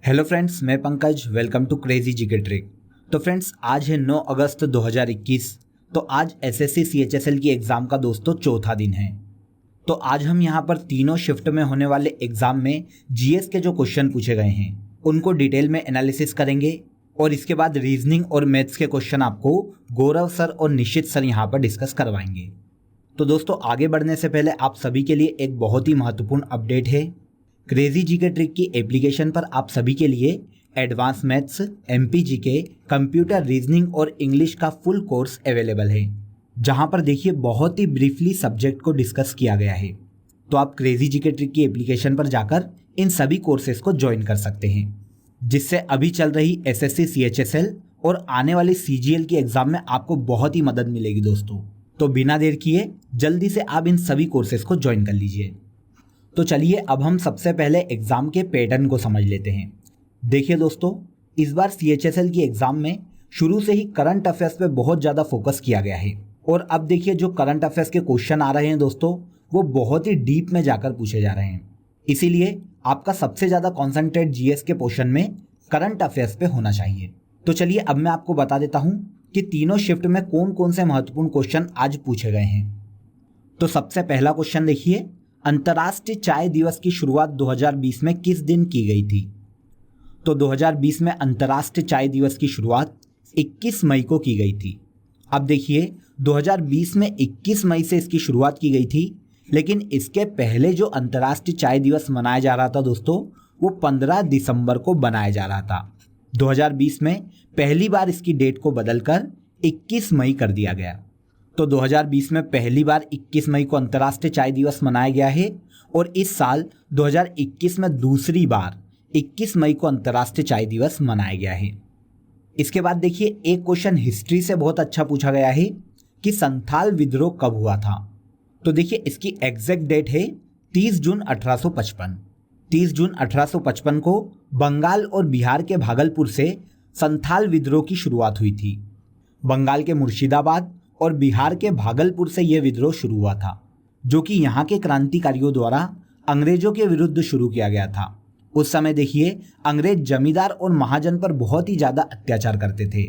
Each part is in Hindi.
हेलो फ्रेंड्स, मैं Pankaj. Welcome to crazy GK trick. तो फ्रेंड्स, आज है 9 अगस्त 2021। तो आज एसएससी सीएचएसएल की एग्ज़ाम का दोस्तों चौथा दिन है। तो आज हम यहाँ पर तीनों शिफ्ट में होने वाले एग्ज़ाम में जीएस के जो क्वेश्चन पूछे गए हैं उनको डिटेल में एनालिसिस करेंगे और इसके बाद रीजनिंग और मैथ्स के क्वेश्चन आपको गौरव सर और निश्चित सर यहाँ पर डिस्कस करवाएंगे। तो दोस्तों, आगे बढ़ने से पहले आप सभी के लिए एक बहुत ही महत्वपूर्ण अपडेट है। क्रेजी जीके ट्रिक की एप्लीकेशन पर आप सभी के लिए advance maths, MP GK, computer reasoning और इंग्लिश का फुल कोर्स अवेलेबल है, जहां पर देखिए बहुत ही ब्रीफली सब्जेक्ट को डिस्कस किया गया है। तो आप क्रेजी जीके ट्रिक की एप्लीकेशन पर जाकर इन सभी कोर्सेज को ज्वाइन कर सकते हैं, जिससे अभी चल रही एसएससी सीएचएसएल और आने वाली सीजीएल की एग्जाम में आपको बहुत ही मदद मिलेगी दोस्तों। तो बिना देर किए जल्दी से आप इन सभी कोर्सेज को ज्वाइन कर लीजिए। तो चलिए अब हम सबसे पहले एग्जाम के पैटर्न को समझ लेते हैं। देखिए दोस्तों, इस बार सीएचएसएल की एग्जाम में शुरू से ही करंट अफेयर्स पे बहुत ज़्यादा फोकस किया गया है। और अब देखिए जो करंट अफेयर्स के क्वेश्चन आ रहे हैं दोस्तों, वो बहुत ही डीप में जाकर पूछे जा रहे हैं। इसीलिए आपका सबसे ज़्यादा कॉन्सेंट्रेट जीएस के पोर्शन में करंट अफेयर्स पे होना चाहिए। तो चलिए अब मैं आपको बता देता हूँ कि तीनों शिफ्ट में कौन कौन से महत्वपूर्ण क्वेश्चन आज पूछे गए हैं। तो सबसे पहला क्वेश्चन देखिए, अंतर्राष्ट्रीय चाय दिवस की शुरुआत 2020 में किस दिन की गई थी? तो 2020 में अंतर्राष्ट्रीय चाय दिवस की शुरुआत 21 मई को की गई थी। अब देखिए 2020 में 21 मई से इसकी शुरुआत की गई थी, लेकिन इसके पहले जो अंतर्राष्ट्रीय चाय दिवस मनाया जा रहा था दोस्तों, वो 15 दिसंबर को बनाया जा रहा था। 2020 में पहली बार इसकी डेट को बदलकर 21 मई कर दिया गया। तो 2020 में पहली बार 21 मई को अंतर्राष्ट्रीय चाय दिवस मनाया गया है और इस साल 2021 में दूसरी बार 21 मई को अंतर्राष्ट्रीय चाय दिवस मनाया गया है। इसके बाद देखिए एक क्वेश्चन हिस्ट्री से बहुत अच्छा पूछा गया है कि संथाल विद्रोह कब हुआ था। तो देखिए इसकी एग्जैक्ट डेट है 30 जून 1855। 30 जून 1855 को बंगाल और बिहार के भागलपुर से संथाल विद्रोह की शुरुआत हुई थी। बंगाल के मुर्शिदाबाद और बिहार के भागलपुर से यह विद्रोह शुरू हुआ था, जो कि यहाँ के क्रांतिकारियों द्वारा अंग्रेजों के विरुद्ध शुरू किया गया था। उस समय देखिए अंग्रेज जमींदार और महाजन पर बहुत ही ज़्यादा अत्याचार करते थे।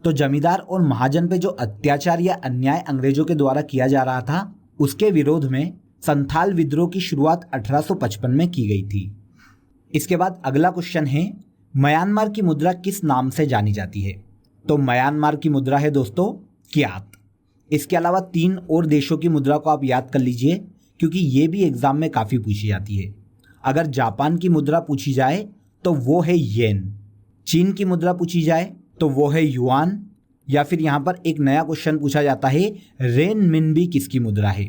तो जमींदार और महाजन पे जो अत्याचार या अन्याय अंग्रेजों के द्वारा किया जा रहा था, उसके विरोध में संथाल विद्रोह की शुरुआत 1855 में की गई थी। इसके बाद अगला क्वेश्चन है, म्यांमार की मुद्रा किस नाम से जानी जाती है? तो म्यांमार की मुद्रा है दोस्तों क्यात। इसके अलावा 3 और देशों की मुद्रा को आप याद कर लीजिए, क्योंकि ये भी एग्जाम में काफ़ी पूछी जाती है। अगर जापान की मुद्रा पूछी जाए तो वो है येन, चीन की मुद्रा पूछी जाए तो वो है युआन, या फिर यहाँ पर एक नया क्वेश्चन पूछा जाता है रेनमिनबी किसकी मुद्रा है?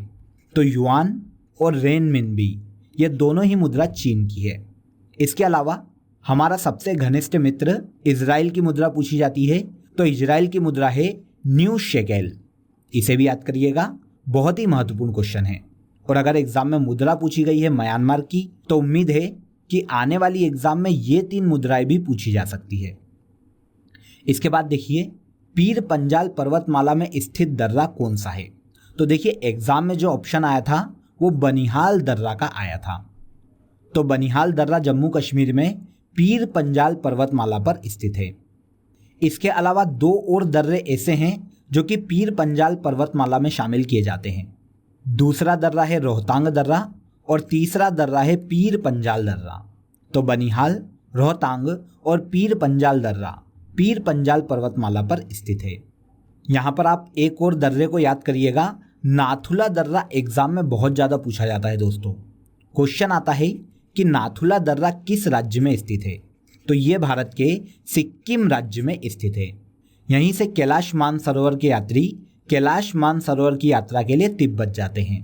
तो युआन और रेनमिनबी ये दोनों ही मुद्रा चीन की है। इसके अलावा हमारा सबसे घनिष्ठ मित्र इजराइल की मुद्रा पूछी जाती है, तो इजराइल की मुद्रा है न्यू शेकेल। इसे भी याद करिएगा, बहुत ही महत्वपूर्ण क्वेश्चन है। और अगर एग्जाम में मुद्रा पूछी गई है म्यांमार की, तो उम्मीद है कि आने वाली एग्जाम में ये 3 मुद्राएं भी पूछी जा सकती है। इसके बाद देखिए पीर पंजाल पर्वतमाला में स्थित दर्रा कौन सा है? तो देखिए एग्जाम में जो ऑप्शन आया था वो बनिहाल दर्रा का आया था। तो बनिहाल दर्रा जम्मू कश्मीर में पीर पंजाल पर्वतमाला पर स्थित है। इसके अलावा 2 और दर्रे ऐसे हैं जो कि पीर पंजाल पर्वतमाला में शामिल किए जाते हैं। दूसरा दर्रा है रोहतांग दर्रा और तीसरा दर्रा है पीर पंजाल दर्रा। तो बनिहाल, रोहतांग और पीर पंजाल दर्रा पीर पंजाल पर्वतमाला पर स्थित है। यहाँ पर आप एक और दर्रे को याद करिएगा, नाथुला दर्रा एग्जाम में बहुत ज़्यादा पूछा जाता है दोस्तों। क्वेश्चन आता है कि नाथुला दर्रा किस राज्य में स्थित है? तो ये भारत के सिक्किम राज्य में स्थित है। यहीं से कैलाश मानसरोवर के यात्री कैलाश मानसरोवर की यात्रा के लिए तिब्बत जाते हैं।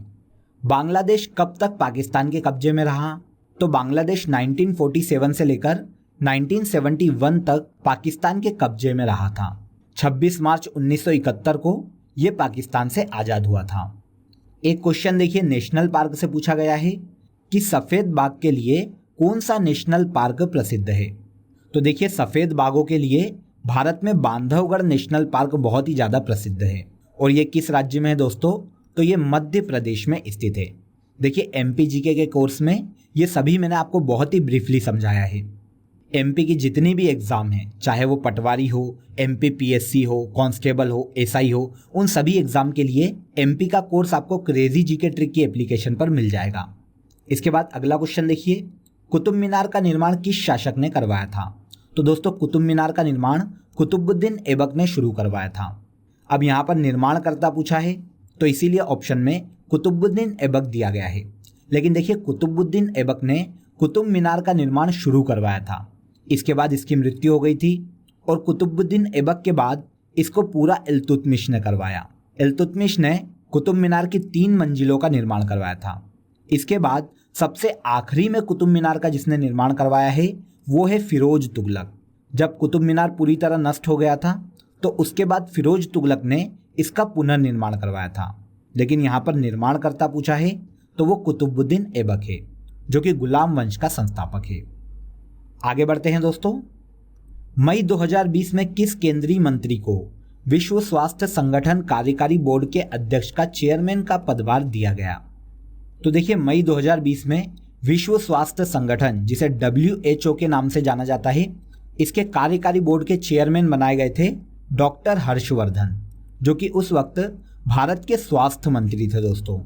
बांग्लादेश कब तक पाकिस्तान के कब्जे में रहा? तो बांग्लादेश 1947 से लेकर 1971 तक पाकिस्तान के कब्जे में रहा था। 26 मार्च 1971 को यह पाकिस्तान से आज़ाद हुआ था। एक क्वेश्चन देखिए नेशनल पार्क से पूछा गया है कि सफ़ेद बाघ के लिए कौन सा नेशनल पार्क प्रसिद्ध है? तो देखिए सफ़ेद बाघों के लिए भारत में बांधवगढ़ नेशनल पार्क बहुत ही ज़्यादा प्रसिद्ध है। और ये किस राज्य में है दोस्तों? तो ये मध्य प्रदेश में स्थित है। देखिए एमपी जीके के कोर्स में ये सभी मैंने आपको बहुत ही ब्रीफली समझाया है। एमपी की जितनी भी एग्ज़ाम हैं, चाहे वो पटवारी हो, एमपी पीएससी हो, कांस्टेबल हो, एसआई हो, उन सभी एग्ज़ाम के लिए एमपी का कोर्स आपको क्रेजी जीके ट्रिक की एप्लीकेशन पर मिल जाएगा। इसके बाद अगला क्वेश्चन देखिए, कुतुब मीनार का निर्माण किस शासक ने करवाया था? तो दोस्तों कुतुब मीनार का निर्माण कुतुबुद्दीन ऐबक ने शुरू करवाया था। अब यहाँ पर निर्माणकर्ता पूछा है तो इसीलिए ऑप्शन में कुतुबुद्दीन ऐबक दिया गया है। लेकिन देखिए कुतुबुद्दीन ऐबक ने कुतुब मीनार का निर्माण शुरू करवाया था, इसके बाद इसकी मृत्यु हो गई थी और कुतुबुद्दीन ऐबक के बाद इसको पूरा इल्तुतमिश ने करवाया। इल्तुतमिश ने कुतुब मीनार की 3 मंजिलों का निर्माण करवाया था। इसके बाद सबसे आखिरी में कुतुब मीनार का जिसने निर्माण करवाया है वो है फिरोज तुगलक। जब कुतुब मीनार पूरी तरह नष्ट हो गया था तो उसके बाद फिरोज तुगलक ने इसका पुनर्निर्माण करवाया था। लेकिन यहाँ पर निर्माणकर्ता पूछा है तो वो कुतुबुद्दीन ऐबक है, जो कि गुलाम वंश का संस्थापक है। आगे बढ़ते हैं दोस्तों, मई 2020 में किस केंद्रीय मंत्री को विश्व स्वास्थ्य संगठन कार्यकारी बोर्ड के अध्यक्ष का चेयरमैन का पदभार दिया गया? तो देखिए मई 2020 में विश्व स्वास्थ्य संगठन, जिसे WHO के नाम से जाना जाता है, इसके कार्यकारी बोर्ड के चेयरमैन बनाए गए थे डॉक्टर हर्षवर्धन, जो कि उस वक्त भारत के स्वास्थ्य मंत्री थे दोस्तों।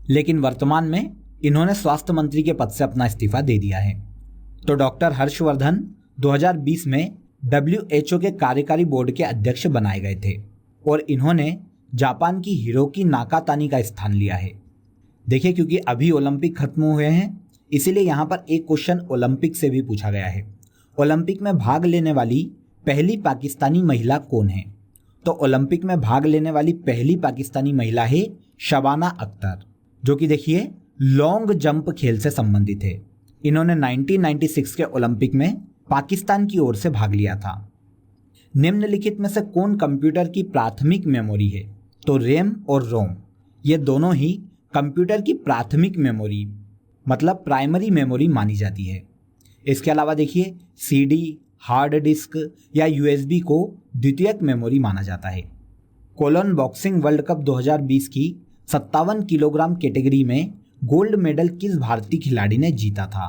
लेकिन वर्तमान में इन्होंने स्वास्थ्य मंत्री के पद से अपना इस्तीफा दे दिया है। तो डॉक्टर हर्षवर्धन 2020 में WHO के कार्यकारी बोर्ड के अध्यक्ष बनाए गए थे और इन्होंने जापान की हिरोकी नाकातानी का स्थान लिया है। देखिए क्योंकि अभी ओलंपिक खत्म हुए हैं, इसीलिए यहाँ पर एक क्वेश्चन ओलंपिक से भी पूछा गया है। ओलंपिक में भाग लेने वाली पहली पाकिस्तानी महिला कौन है? तो ओलंपिक में भाग लेने वाली पहली पाकिस्तानी महिला है शबाना अख्तर, जो कि देखिए लॉन्ग जंप खेल से संबंधित है। इन्होंने 1996 के ओलंपिक में पाकिस्तान की ओर से भाग लिया था। निम्नलिखित में से कौन कंप्यूटर की प्राथमिक मेमोरी है? तो रैम और रोम, ये दोनों ही कंप्यूटर की प्राथमिक मेमोरी मतलब प्राइमरी मेमोरी मानी जाती है। इसके अलावा देखिए सीडी, हार्ड डिस्क या यूएसबी को द्वितीयक मेमोरी माना जाता है। कोलन बॉक्सिंग वर्ल्ड कप 2020 की 57 किलोग्राम कैटेगरी में गोल्ड मेडल किस भारतीय खिलाड़ी ने जीता था?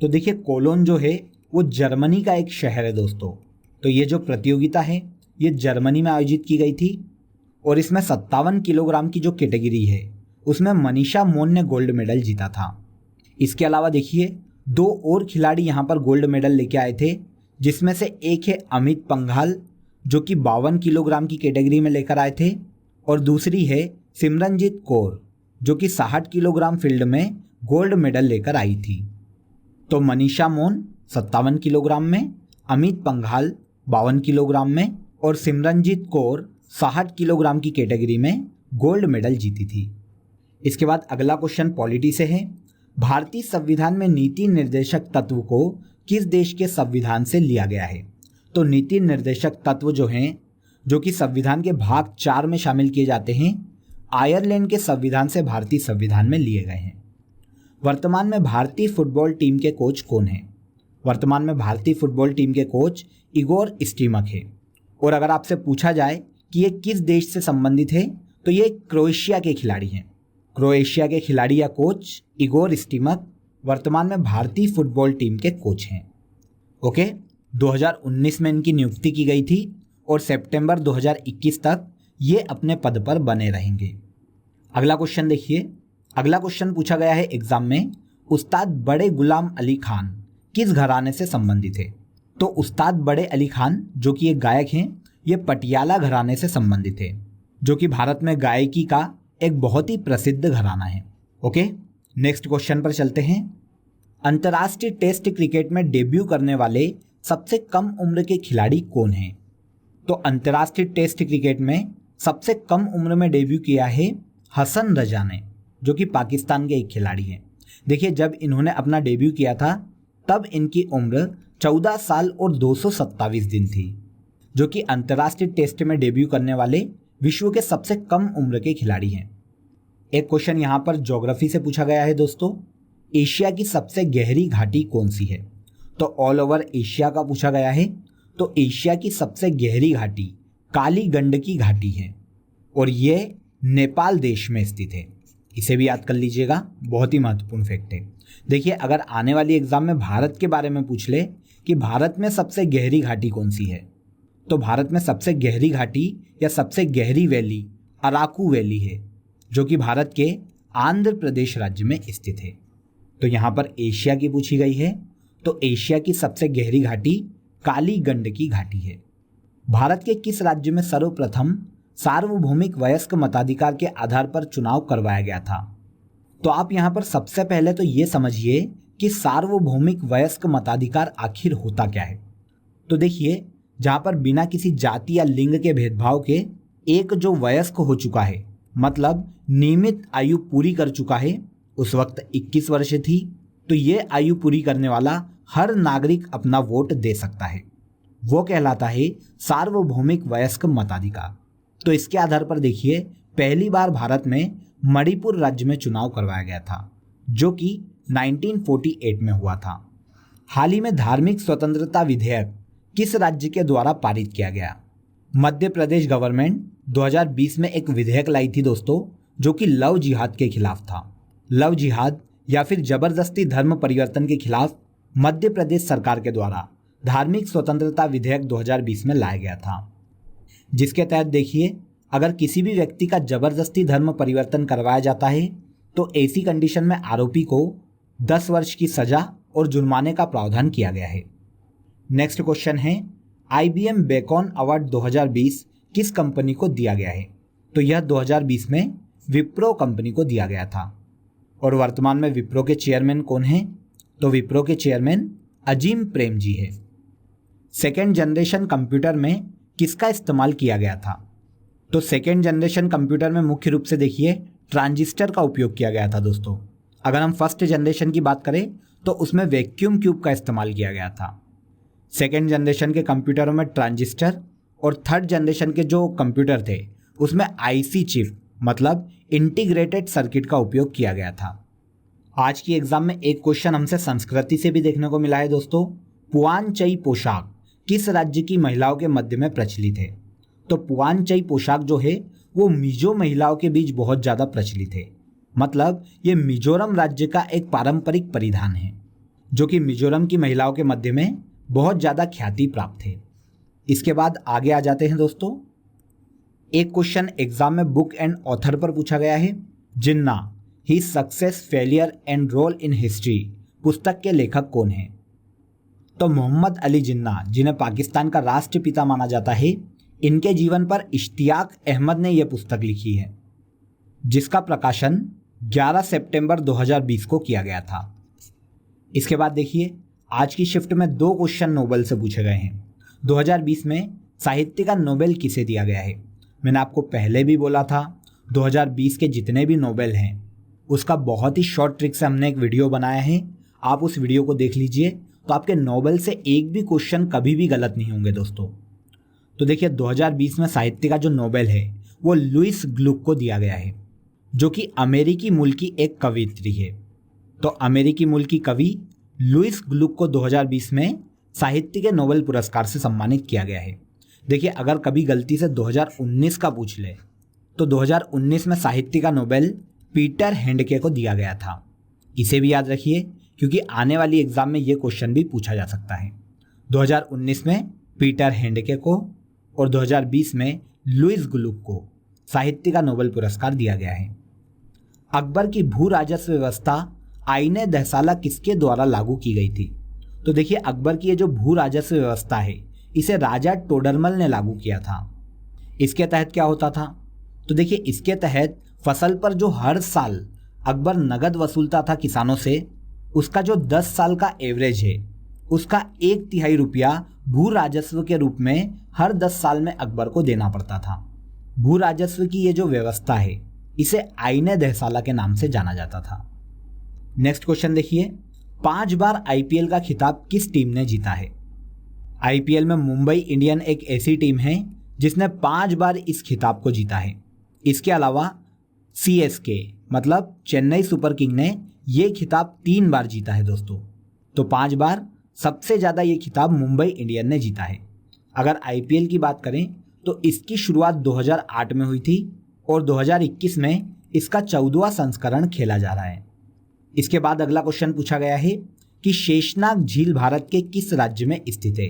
तो देखिए कोलोन जो है वो जर्मनी का एक शहर है दोस्तों। तो ये जो प्रतियोगिता है ये जर्मनी में आयोजित की गई थी और इसमें 57 किलोग्राम की जो कैटेगरी है उसमें मनीषा मोन ने गोल्ड मेडल जीता था। इसके अलावा देखिए 2 और खिलाड़ी यहाँ पर गोल्ड मेडल लेके आए थे, जिसमें से एक है अमित पंघाल, जो कि 52 किलोग्राम की कैटेगरी में लेकर आए थे, और दूसरी है सिमरनजीत कौर, जो कि 60 किलोग्राम फील्ड में गोल्ड मेडल लेकर आई थी। तो मनीषा मोन 57 किलोग्राम में, अमित पंघाल 52 किलोग्राम में और सिमरनजीत कौर 60 किलोग्राम की कैटेगरी में गोल्ड मेडल जीती थी। इसके बाद अगला क्वेश्चन पॉलिटी से है, भारतीय संविधान में नीति निर्देशक तत्व को किस देश के संविधान से लिया गया है? तो नीति निर्देशक तत्व जो हैं, जो कि संविधान के भाग 4 में शामिल किए जाते हैं, आयरलैंड के संविधान से भारतीय संविधान में लिए गए हैं। वर्तमान में भारतीय फुटबॉल टीम के कोच कौन हैं? वर्तमान में भारतीय फुटबॉल टीम के कोच इगोर स्टीमक है। और अगर आपसे पूछा जाए कि ये किस देश से संबंधित है तो ये क्रोएशिया के खिलाड़ी हैं। क्रोएशिया के खिलाड़ी या कोच इगोर स्टीमक वर्तमान में भारतीय फुटबॉल टीम के कोच हैं। ओके, 2019 में इनकी नियुक्ति की गई थी और सितंबर 2021 तक ये अपने पद पर बने रहेंगे। अगला क्वेश्चन देखिए, अगला क्वेश्चन पूछा गया है एग्जाम में, उस्ताद बड़े गुलाम अली खान किस घराने से संबंधित है? तो उस्ताद बड़े अली खान जो कि एक गायक हैं, ये पटियाला घराने से संबंधित है, जो कि भारत में गायकी का एक बहुत ही प्रसिद्ध घराना है। ओके, नेक्स्ट क्वेश्चन पर चलते हैं। अंतर्राष्ट्रीय टेस्ट क्रिकेट में डेब्यू करने वाले सबसे कम उम्र के खिलाड़ी कौन हैं? तो अंतर्राष्ट्रीय टेस्ट क्रिकेट में सबसे कम उम्र में डेब्यू किया है हसन रजा ने, जो कि पाकिस्तान के एक खिलाड़ी हैं। देखिए जब इन्होंने अपना डेब्यू किया था तब इनकी उम्र 14 साल और 227 दिन थी, जो कि अंतर्राष्ट्रीय टेस्ट में डेब्यू करने वाले विश्व के सबसे कम उम्र के खिलाड़ी हैं। एक क्वेश्चन यहाँ पर ज्योग्राफी से पूछा गया है दोस्तों, एशिया की सबसे गहरी घाटी कौन सी है? तो ऑल ओवर एशिया का पूछा गया है, तो एशिया की सबसे गहरी घाटी काली गंडकी घाटी है और ये नेपाल देश में स्थित है। इसे भी याद कर लीजिएगा, बहुत ही महत्वपूर्ण फैक्ट है। देखिए अगर आने वाली एग्जाम में भारत के बारे में पूछ ले कि भारत में सबसे गहरी घाटी कौन सी है। तो भारत में सबसे गहरी घाटी या सबसे गहरी वैली अराकू वैली है, जो कि भारत के आंध्र प्रदेश राज्य में स्थित है। तो यहाँ पर एशिया की पूछी गई है, तो एशिया की सबसे गहरी घाटी काली गंडकी घाटी है। भारत के किस राज्य में सर्वप्रथम सार्वभौमिक वयस्क मताधिकार के आधार पर चुनाव करवाया गया था। तो आप यहाँ पर सबसे पहले तो ये समझिए कि सार्वभौमिक वयस्क मताधिकार आखिर होता क्या है। तो देखिए, जहाँ पर बिना किसी जाति या लिंग के भेदभाव के एक जो वयस्क हो चुका है, मतलब नियमित आयु पूरी कर चुका है, उस वक्त 21 वर्ष थी, तो ये आयु पूरी करने वाला हर नागरिक अपना वोट दे सकता है। वो कहलाता है सार्वभौमिक वयस्क मताधिकार। तो इसके आधार पर देखिए, पहली बार भारत में मणिपुर राज्य में चुनाव करवाया गया था, जो कि 1948 में हुआ था। हाल ही में धार्मिक स्वतंत्रता विधेयक किस राज्य के द्वारा पारित किया गया। मध्य प्रदेश गवर्नमेंट 2020 में एक विधेयक लाई थी दोस्तों, जो कि लव जिहाद के खिलाफ था। लव जिहाद या फिर जबरदस्ती धर्म परिवर्तन के खिलाफ मध्य प्रदेश सरकार के द्वारा धार्मिक स्वतंत्रता विधेयक 2020 में लाया गया था, जिसके तहत देखिए, अगर किसी भी व्यक्ति का जबरदस्ती धर्म परिवर्तन करवाया जाता है तो ऐसी कंडीशन में आरोपी को 10 वर्ष की सजा और जुर्माने का प्रावधान किया गया है। नेक्स्ट क्वेश्चन है, IBM बेकॉन अवार्ड 2020 किस कंपनी को दिया गया है। तो यह 2020 में विप्रो कंपनी को दिया गया था। और वर्तमान में विप्रो के चेयरमैन कौन हैं। तो विप्रो के चेयरमैन अजीम प्रेम जी है। सेकेंड जनरेशन कंप्यूटर में किसका इस्तेमाल किया गया था। तो सेकेंड जनरेशन कंप्यूटर में मुख्य रूप से देखिए ट्रांजिस्टर का उपयोग किया गया था दोस्तों। अगर हम फर्स्ट जनरेशन की बात करें तो उसमें वैक्यूम ट्यूब का इस्तेमाल किया गया था। सेकेंड जनरेशन के कंप्यूटरों में ट्रांजिस्टर, और थर्ड जनरेशन के जो कंप्यूटर थे उसमें IC चिप मतलब इंटीग्रेटेड सर्किट का उपयोग किया गया था। आज की एग्जाम में एक क्वेश्चन हमसे संस्कृति से भी देखने को मिला है दोस्तों। पुआनचई पोशाक किस राज्य की महिलाओं के मध्य में प्रचलित है। तो पुआनचई पोशाक जो है वो मिजो महिलाओं के बीच बहुत ज़्यादा प्रचलित है। मतलब ये मिजोरम राज्य का एक पारंपरिक परिधान है, जो कि मिजोरम की महिलाओं के मध्य में बहुत ज़्यादा ख्याति प्राप्त है। इसके बाद आगे आ जाते हैं दोस्तों। एक क्वेश्चन एग्जाम में बुक एंड ऑथर पर पूछा गया है। जिन्ना ही success failure and role in history पुस्तक के लेखक कौन हैं। तो मोहम्मद अली जिन्ना, जिन्हें पाकिस्तान का राष्ट्रपिता माना जाता है, इनके जीवन पर इश्तियाक अहमद ने यह पुस्तक लिखी है, जिसका प्रकाशन 11 सितंबर 2020 को किया गया था। इसके बाद देखिए, आज की शिफ्ट में 2 क्वेश्चन नोबेल से पूछे गए हैं। 2020 में साहित्य का नोबेल किसे दिया गया है। मैंने आपको पहले भी बोला था 2020 के जितने भी नोबेल हैं उसका बहुत ही शॉर्ट ट्रिक से हमने एक वीडियो बनाया है, आप उस वीडियो को देख लीजिए, तो आपके नोबेल से एक भी क्वेश्चन कभी भी गलत नहीं होंगे दोस्तों। तो देखिए, 2020 में साहित्य का जो नोबेल है वो लुइस ग्लुक को दिया गया है, जो कि अमेरिकी मूल की एक कवयित्री है। तो अमेरिकी मूल की कवि लुइस ग्लुक को 2020 में साहित्य के नोबेल पुरस्कार से सम्मानित किया गया है। देखिए, अगर कभी गलती से 2019 का पूछ ले तो 2019 में साहित्य का नोबेल पीटर हैंडके को दिया गया था। इसे भी याद रखिए, क्योंकि आने वाली एग्जाम में ये क्वेश्चन भी पूछा जा सकता है। 2019 में पीटर हैंडके को और 2020 में लुइस ग्लुक को साहित्य का नोबेल पुरस्कार दिया गया है। अकबर की भू राजस्व व्यवस्था आईने दहसाला किसके द्वारा लागू की गई थी। तो देखिए, अकबर की ये जो भू राजस्व व्यवस्था है इसे राजा टोडरमल ने लागू किया था। इसके तहत क्या होता था। तो देखिए, इसके तहत फसल पर जो हर साल अकबर नगद वसूलता था किसानों से, उसका जो 10 साल का एवरेज है उसका 1/3 रुपया भू राजस्व के रूप में हर 10 साल में अकबर को देना पड़ता था। भू राजस्व की ये जो व्यवस्था है इसे आईने दहसाला के नाम से जाना जाता था। नेक्स्ट क्वेश्चन देखिए, 5 बार IPL का खिताब किस टीम ने जीता है। IPL में मुंबई इंडियन एक ऐसी टीम है जिसने 5 बार इस खिताब को जीता है। इसके अलावा CSK मतलब चेन्नई सुपर किंग ने ये खिताब 3 बार जीता है दोस्तों। तो 5 बार सबसे ज़्यादा ये खिताब मुंबई इंडियन ने जीता है। अगर IPL की बात करें तो इसकी शुरुआत 2008 में हुई थी और 2021 में इसका 14वां संस्करण खेला जा रहा है। इसके बाद अगला क्वेश्चन पूछा गया है कि शेषनाग झील भारत के किस राज्य में स्थित है।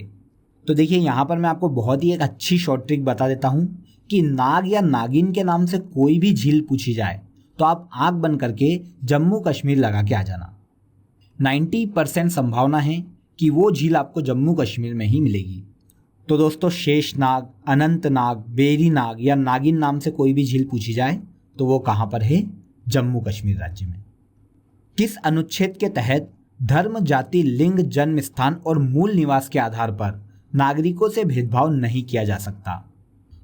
तो देखिए यहाँ पर मैं आपको बहुत ही एक अच्छी शॉर्ट ट्रिक बता देता हूँ कि नाग या नागिन के नाम से कोई भी झील पूछी जाए तो आप आंख बंद करके जम्मू कश्मीर लगा के आ जाना। 90% संभावना है कि वो झील आपको जम्मू कश्मीर में ही मिलेगी। तो दोस्तों शेषनाग, अनंतनाग, बेरी नाग या नागिन नाम से कोई भी झील पूछी जाए तो वो कहाँ पर है? जम्मू कश्मीर राज्य में। किस अनुच्छेद के तहत धर्म, जाति, लिंग, जन्म स्थान और मूल निवास के आधार पर नागरिकों से भेदभाव नहीं किया जा सकता?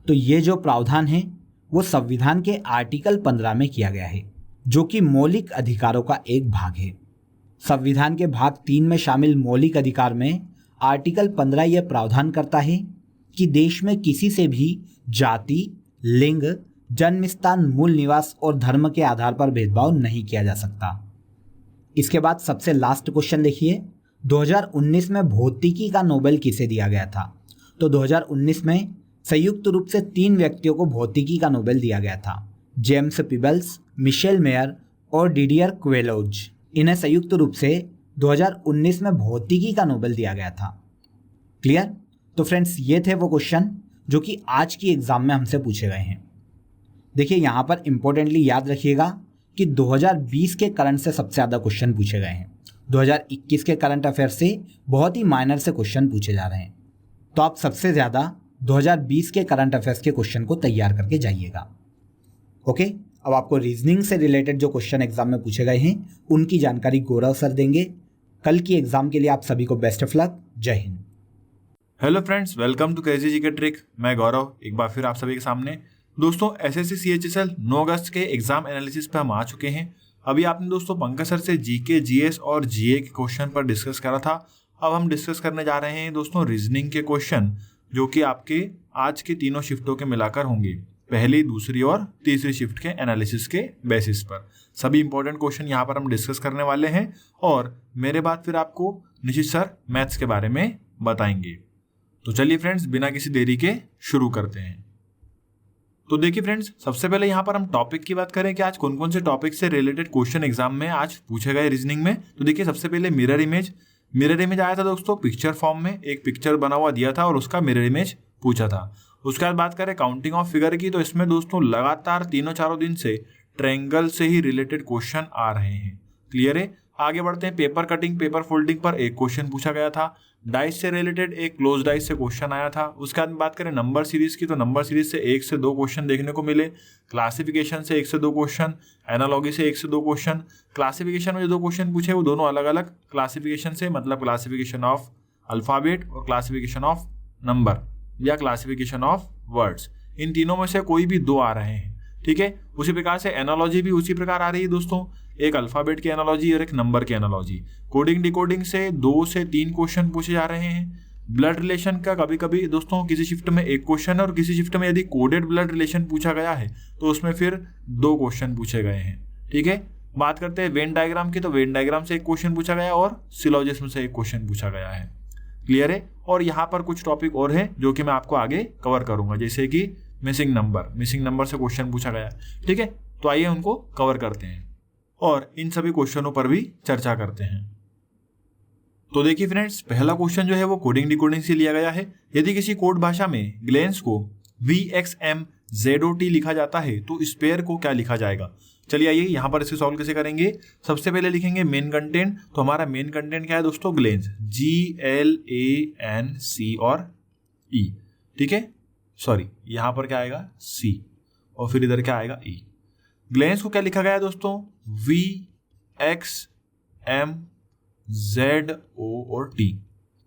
तो ये जो प्रावधान है वो संविधान के आर्टिकल 15 में किया गया है, जो कि मौलिक अधिकारों का एक भाग है। संविधान के भाग 3 में शामिल मौलिक अधिकार में आर्टिकल 15 यह प्रावधान करता है कि देश में किसी से भी जाति, लिंग, जन्म स्थान, मूल निवास और धर्म के आधार पर भेदभाव नहीं किया जा सकता। इसके बाद सबसे लास्ट क्वेश्चन देखिए, 2019 में भौतिकी का नोबेल किसे दिया गया था? तो 2019 में संयुक्त रूप से 3 व्यक्तियों को भौतिकी का नोबेल दिया गया था, जेम्स पीबल्स, मिशेल मेयर और डिडियर क्वेलोज। इन्हें संयुक्त रूप से 2019 में भौतिकी का नोबेल दिया गया था। क्लियर? तो फ्रेंड्स ये थे वो क्वेश्चन जो कि आज की एग्जाम में हमसे पूछे गए हैं। देखिए यहाँ पर इंपॉर्टेंटली याद रखिएगा कि 2020 के करंट से सबसे ज़्यादा क्वेश्चन पूछे गए हैं। 2021 के करंट अफेयर से बहुत ही माइनर से क्वेश्चन पूछे जा रहे हैं। तो आप सबसे ज़्यादा 2020 के करंट अफेयर्स के क्वेश्चन को तैयार करके जाइएगा। ओके, अब आपको रीजनिंग से रिलेटेड जो क्वेश्चन एग्जाम में पूछे गए हैं उनकी जानकारी गौरव सर देंगे। कल की एग्जाम के लिए आप सभी को बेस्ट ऑफ लक। जय हिंद। Hello friends, welcome to crazy GK trick. मैं गौरव एक बार फिर आप सभी के सामने। दोस्तों एसएससी सीएचएसएल 9 अगस्त के एग्जाम एनालिसिस पे हम आ चुके हैं। अभी आपने दोस्तों पंकज सर से जीके, जीएस और जीए के क्वेश्चन पर डिस्कस करा था। अब हम डिस्कस करने जा रहे हैं दोस्तों रीजनिंग के क्वेश्चन, जो कि आपके आज के तीनों शिफ्टों के मिलाकर होंगे, पहली, दूसरी और तीसरी शिफ्ट के एनालिसिस के बेसिस पर। सभी इंपॉर्टेंट क्वेश्चन यहाँ पर हम डिस्कस करने वाले हैं और मेरे बाद फिर आपको निशित सर मैथ्स के बारे में बताएंगे। तो चलिए फ्रेंड्स बिना किसी देरी के शुरू करते हैं। तो देखिए फ्रेंड्स, सबसे पहले यहाँ पर हम टॉपिक की बात करें कि आज कौन कौन से टॉपिक से रिलेटेड क्वेश्चन एग्जाम में आज पूछे गए रीजनिंग में। तो देखिए सबसे पहले मिरर इमेज आया था दोस्तों पिक्चर फॉर्म में, एक पिक्चर बना हुआ दिया था और उसका मिरर इमेज पूछा था। उसके बाद बात करें काउंटिंग ऑफ फिगर की, तो इसमें दोस्तों लगातार 3-4 दिन से ट्रायंगल से ही रिलेटेड क्वेश्चन आ रहे हैं। क्लियर है? आगे बढ़ते हैं। पेपर कटिंग, पेपर फोल्डिंग पर एक क्वेश्चन पूछा गया था। डाइस से रिलेटेड एक क्लोज डाइस से क्वेश्चन आया था। उसके बाद बात करें नंबर सीरीज की, तो नंबर सीरीज से 1 से 2 क्वेश्चन देखने को मिले। क्लासिफिकेशन से 1 से 2 क्वेश्चन, एनालॉजी से 1 से 2 क्वेश्चन। क्लासिफिकेशन में जो 2 क्वेश्चन पूछे वो दोनों अलग अलग क्लासिफिकेशन से, मतलब क्लासिफिकेशन ऑफ अल्फाबेट और क्लासिफिकेशन ऑफ नंबर या क्लासिफिकेशन ऑफ वर्ड्स। इन तीनों में से कोई भी 2 आ रहे हैं। ठीक है? उसी प्रकार से एनालॉजी भी उसी प्रकार आ रही है दोस्तों, एक अल्फाबेट की एनालॉजी और एक नंबर की एनालॉजी। कोडिंग डिकोडिंग से 2 से 3 क्वेश्चन पूछे जा रहे हैं। ब्लड रिलेशन का कभी कभी दोस्तों किसी शिफ्ट में 1 क्वेश्चन है और किसी शिफ्ट में यदि कोडेड ब्लड रिलेशन पूछा गया है तो उसमें फिर 2 क्वेश्चन पूछे गए हैं। ठीक है? बात करते हैं वेन डायग्राम की, तो वेन डायग्राम से 1 क्वेश्चन पूछा गया और सिलोजिज्म से 1 क्वेश्चन पूछा गया है। क्लियर है? और यहाँ पर कुछ टॉपिक और है जो कि मैं आपको आगे कवर करूंगा, जैसे कि मिसिंग नंबर से क्वेश्चन पूछा गया। ठीक है? तो आइए उनको कवर करते हैं और इन सभी क्वेश्चनों पर भी चर्चा करते हैं। तो देखिए फ्रेंड्स, पहला क्वेश्चन जो है वो कोडिंग डिकोडिंग से लिया गया है। यदि किसी कोड भाषा में ग्लेंस को VXMZOT लिखा जाता है तो स्पेयर को क्या लिखा जाएगा? चलिए आइए यहाँ पर इसे सॉल्व कैसे करेंगे। सबसे पहले लिखेंगे मेन कंटेंट। तो हमारा मेन कंटेंट क्या है दोस्तों? ग्लेंस, GLANC और E। ठीक है? सॉरी, यहाँ पर क्या आएगा? C और फिर इधर क्या आएगा? E। ग्लेंस को क्या लिखा गया है दोस्तों? VXMZO और T।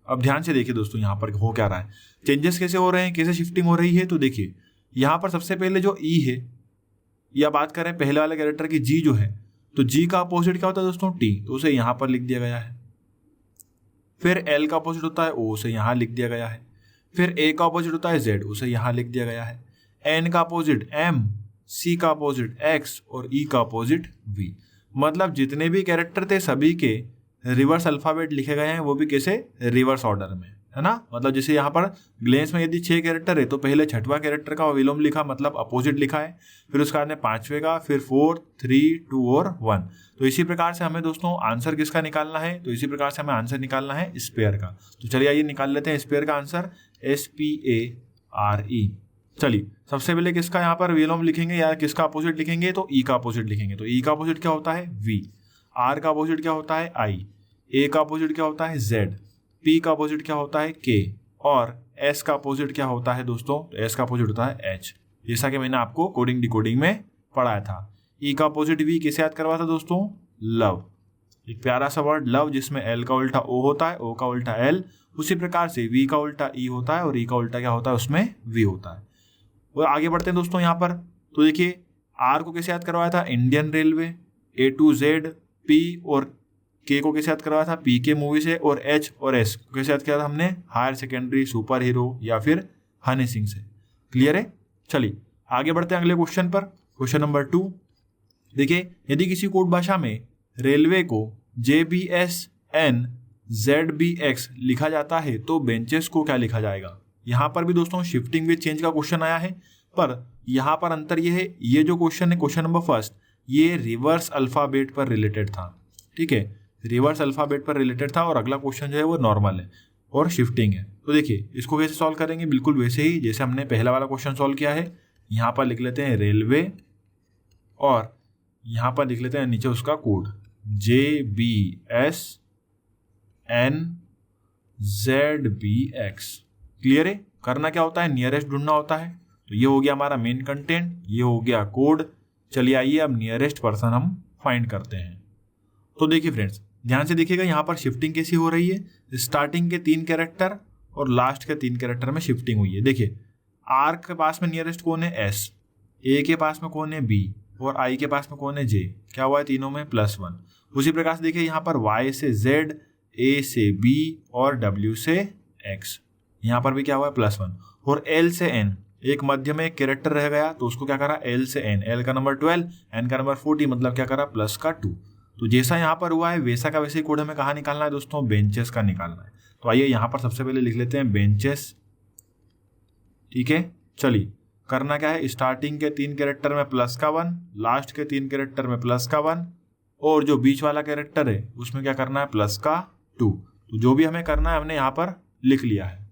अब ध्यान से देखिए दोस्तों यहाँ पर हो क्या रहा है, चेंजेस कैसे हो रहे हैं, कैसे शिफ्टिंग हो रही है। तो देखिए यहाँ पर सबसे पहले जो E है, या बात करें पहले वाले कैरेक्टर की G जो है, तो G का अपोजिट क्या होता है दोस्तों? T, तो उसे यहाँ पर लिख दिया गया है। फिर L का अपोजिट होता है O, उसे यहाँ लिख दिया गया है। फिर A का अपोजिट होता है Z, उसे यहाँ लिख दिया गया है। N का अपोजिट M, C का अपोजिट X और E का अपोजिट V। मतलब जितने भी कैरेक्टर थे सभी के रिवर्स अल्फाबेट लिखे गए हैं, वो भी कैसे? रिवर्स ऑर्डर में, है ना। मतलब जैसे यहाँ पर ग्लेंस में यदि 6 कैरेक्टर है तो पहले छठवां कैरेक्टर का विलोम लिखा, मतलब अपोजिट लिखा है, फिर उसके बाद में पांचवे का, फिर 4, 3, 2 और 1। तो इसी प्रकार से हमें दोस्तों आंसर किसका निकालना है, तो इसी प्रकार से हमें आंसर निकालना है स्पेयर का। तो चलिए आइए निकाल लेते हैं स्पेयर का आंसर, SPARE। चलिए सबसे पहले किसका यहाँ पर विलोम लिखेंगे या किसका अपोजिट लिखेंगे, तो ई का अपोजिट लिखेंगे। तो ई का अपोजिट क्या होता है V, R का अपोजिट क्या होता है I, A का अपोजिट क्या होता है Z, P का अपोजिट क्या होता है K और S का अपोजिट क्या होता है दोस्तों, तो S का अपोजिट होता है H, जैसा कि मैंने आपको कोडिंग डिकोडिंग में पढ़ाया था। E का अपोजिट V किसे याद करवा था दोस्तों, लव, एक प्यारा सा वर्ड लव जिसमें L का उल्टा O होता है, O का उल्टा L, उसी प्रकार से V का उल्टा E होता है और E का उल्टा क्या होता है, उसमें V होता है। और आगे बढ़ते हैं दोस्तों यहाँ पर, तो देखिए R को कैसे याद करवाया था, Indian railway, A to Z, P और K को कैसे याद करवाया था, PK मूवी से, और H और S को कैसे याद किया था हमने, हायर सेकेंडरी, सुपर हीरो या फिर हनी सिंह से। क्लियर है। चलिए आगे बढ़ते हैं अगले क्वेश्चन पर। क्वेश्चन नंबर 2 देखिए, यदि किसी कोड भाषा में रेलवे को JBSNZBX लिखा जाता है तो बेंचेस को क्या लिखा जाएगा। यहाँ पर भी दोस्तों शिफ्टिंग विद चेंज का क्वेश्चन आया है, पर यहाँ पर अंतर ये है, ये जो क्वेश्चन है क्वेश्चन नंबर 1 ये रिवर्स अल्फाबेट पर रिलेटेड था, ठीक है, रिवर्स अल्फाबेट पर रिलेटेड था, और अगला क्वेश्चन जो है वो नॉर्मल है और शिफ्टिंग है। तो देखिए इसको कैसे सॉल्व करेंगे, बिल्कुल वैसे ही जैसे हमने पहला वाला क्वेश्चन सॉल्व किया है। यहाँ पर लिख लेते हैं रेलवे और यहाँ पर लिख लेते हैं नीचे उसका कोड JBSNZBX। क्लियर है। करना क्या होता है, नियरेस्ट ढूंढना होता है। तो ये हो गया हमारा मेन कंटेंट, ये हो गया कोड। चलिए आइए अब नियरेस्ट पर्सन हम फाइंड करते हैं। तो देखिए फ्रेंड्स ध्यान से देखिएगा यहाँ पर शिफ्टिंग कैसी हो रही है, स्टार्टिंग के 3 कैरेक्टर और लास्ट के 3 कैरेक्टर में शिफ्टिंग हुई है। देखिए R के पास में नियरेस्ट कौन है, S, A के पास में कौन है, B, और I के पास में कौन है, J। क्या हुआ है, तीनों में +1। उसी प्रकार से देखिए यहाँ पर Y से Z, A से B और W से X, यहाँ पर भी क्या हुआ है, +1। और L से N, एक मध्य में एक कैरेक्टर रह गया तो उसको क्या करा, L से N, L का नंबर 12, N का नंबर 40, मतलब क्या करा, प्लस का 2। तो जैसा यहाँ पर हुआ है वैसा का वैसे ही कोड हमें कहाँ निकालना है दोस्तों, बेंचेस का निकालना है। तो आइए यहाँ पर सबसे पहले लिख लेते हैं बेंचेस, ठीक है। चलिए करना क्या है, स्टार्टिंग के 3 कैरेक्टर में +1, लास्ट के 3 कैरेक्टर में +1, और जो बीच वाला कैरेक्टर है उसमें क्या करना है, +2। तो जो भी हमें करना है हमने यहाँ पर लिख लिया है।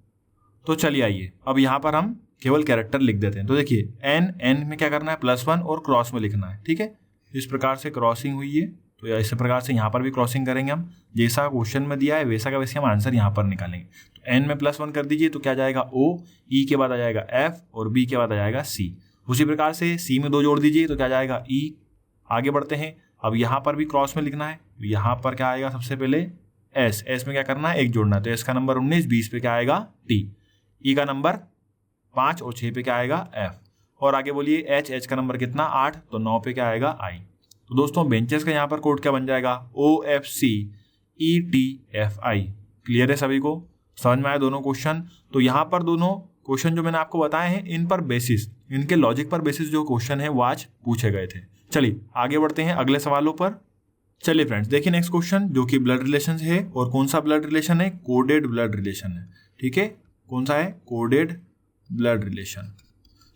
तो चलिए आइए अब यहाँ पर हम केवल कैरेक्टर लिख देते हैं। तो देखिए n में क्या करना है, +1 और क्रॉस में लिखना है, ठीक है। इस प्रकार से क्रॉसिंग हुई है, तो इस प्रकार से यहाँ पर भी क्रॉसिंग करेंगे हम, जैसा क्वेश्चन में दिया है वैसा का वैसे हम आंसर यहाँ पर निकालेंगे। तो n में +1 कर दीजिए तो क्या जाएगा O, E के बाद आ जाएगा F और B के बाद आ जाएगा C। उसी प्रकार से C में 2 जोड़ दीजिए तो क्या जाएगा E। आगे बढ़ते हैं, अब यहाँ पर भी क्रॉस में लिखना है। यहाँ पर क्या आएगा, सबसे पहले S में क्या करना है, 1 जोड़ना है, तो S का नंबर 19, 20 पे क्या आएगा T, E का नंबर 5 और 6 पे क्या आएगा F, और आगे बोलिए H का नंबर कितना 8, तो 9 पे क्या आएगा I। तो दोस्तों बेंचेस का यहाँ पर कोड क्या बन जाएगा, OFCETFI। क्लियर है सभी को, समझ में आया दोनों क्वेश्चन। तो यहाँ पर दोनों क्वेश्चन जो मैंने आपको बताए हैं इन पर बेसिस, इनके लॉजिक पर बेसिस जो क्वेश्चन है वो आज पूछे गए थे। चलिए आगे बढ़ते हैं अगले सवालों पर। चलिए फ्रेंड्स देखिए नेक्स्ट क्वेश्चन जो कि ब्लड रिलेशन है, और कौन सा ब्लड रिलेशन है, कोडेड ब्लड रिलेशन है, ठीक है। कौन सा है, कोडेड ब्लड रिलेशन।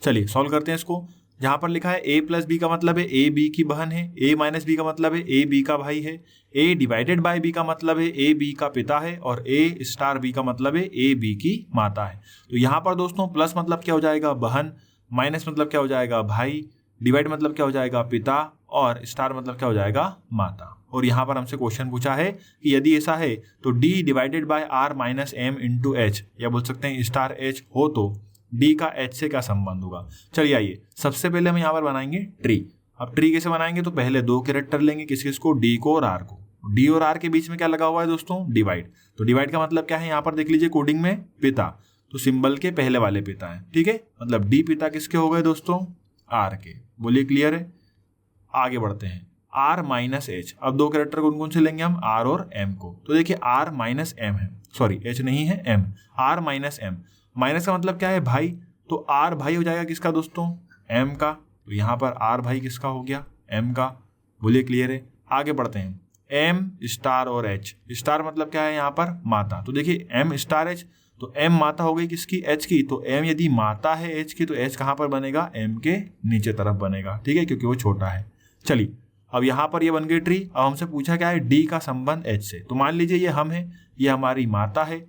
चलिए सॉल्व करते हैं इसको। जहां पर लिखा है A + B का मतलब है A B की बहन है, A - B का मतलब है A B का भाई है, A / B का मतलब है A B का पिता है, और A B का मतलब है A B की माता है। तो यहाँ पर दोस्तों प्लस मतलब क्या हो जाएगा, बहन, माइनस मतलब क्या हो जाएगा, भाई, डिवाइड मतलब क्या हो जाएगा, पिता, और स्टार मतलब क्या हो जाएगा, माता। और यहाँ पर हमसे क्वेश्चन पूछा है कि यदि ऐसा है तो D / R - M × H, या बोल सकते हैं स्टार H हो तो D का H से क्या संबंध होगा। चलिए आइए सबसे पहले हम यहाँ पर बनाएंगे ट्री। अब ट्री कैसे बनाएंगे, तो पहले 2 कैरेक्टर लेंगे, किस किस को, D को और R को। D और R के बीच में क्या लगा हुआ है दोस्तों, डिवाइड। तो डिवाइड का मतलब क्या है, यहाँ पर देख लीजिए कोडिंग में पिता, तो सिंबल के पहले वाले पिता है, ठीक है। मतलब D पिता किसके हो गए दोस्तों, R के। बोलिए क्लियर है। आगे बढ़ते हैं, R - H। अब 2 कैरेक्टर कौन कौन से लेंगे हम, R और M को। तो देखिए R - M है, सॉरी H नहीं है M, R - M। माइनस का मतलब क्या है, भाई, तो R भाई हो जाएगा किसका दोस्तों, M का। तो यहाँ पर R भाई किसका हो गया, M का। बोलिए क्लियर है। आगे बढ़ते हैं, M * और H। स्टार मतलब क्या है यहाँ पर, माता। तो देखिए M * H, तो m मात्रा हो गई किसकी, h की, तो m यदि मात्रा है h की तो h कहाँ पर बनेगा, m के नीचे तरफ बनेगा, ठीक है, क्योंकि वो छोटा है। चलिए अब यहाँ पर ये बन गई ट्री। अब हमसे पूछा क्या है, d का संबंध h से। तो मान लीजिए ये हम है, ये हमारी माता है,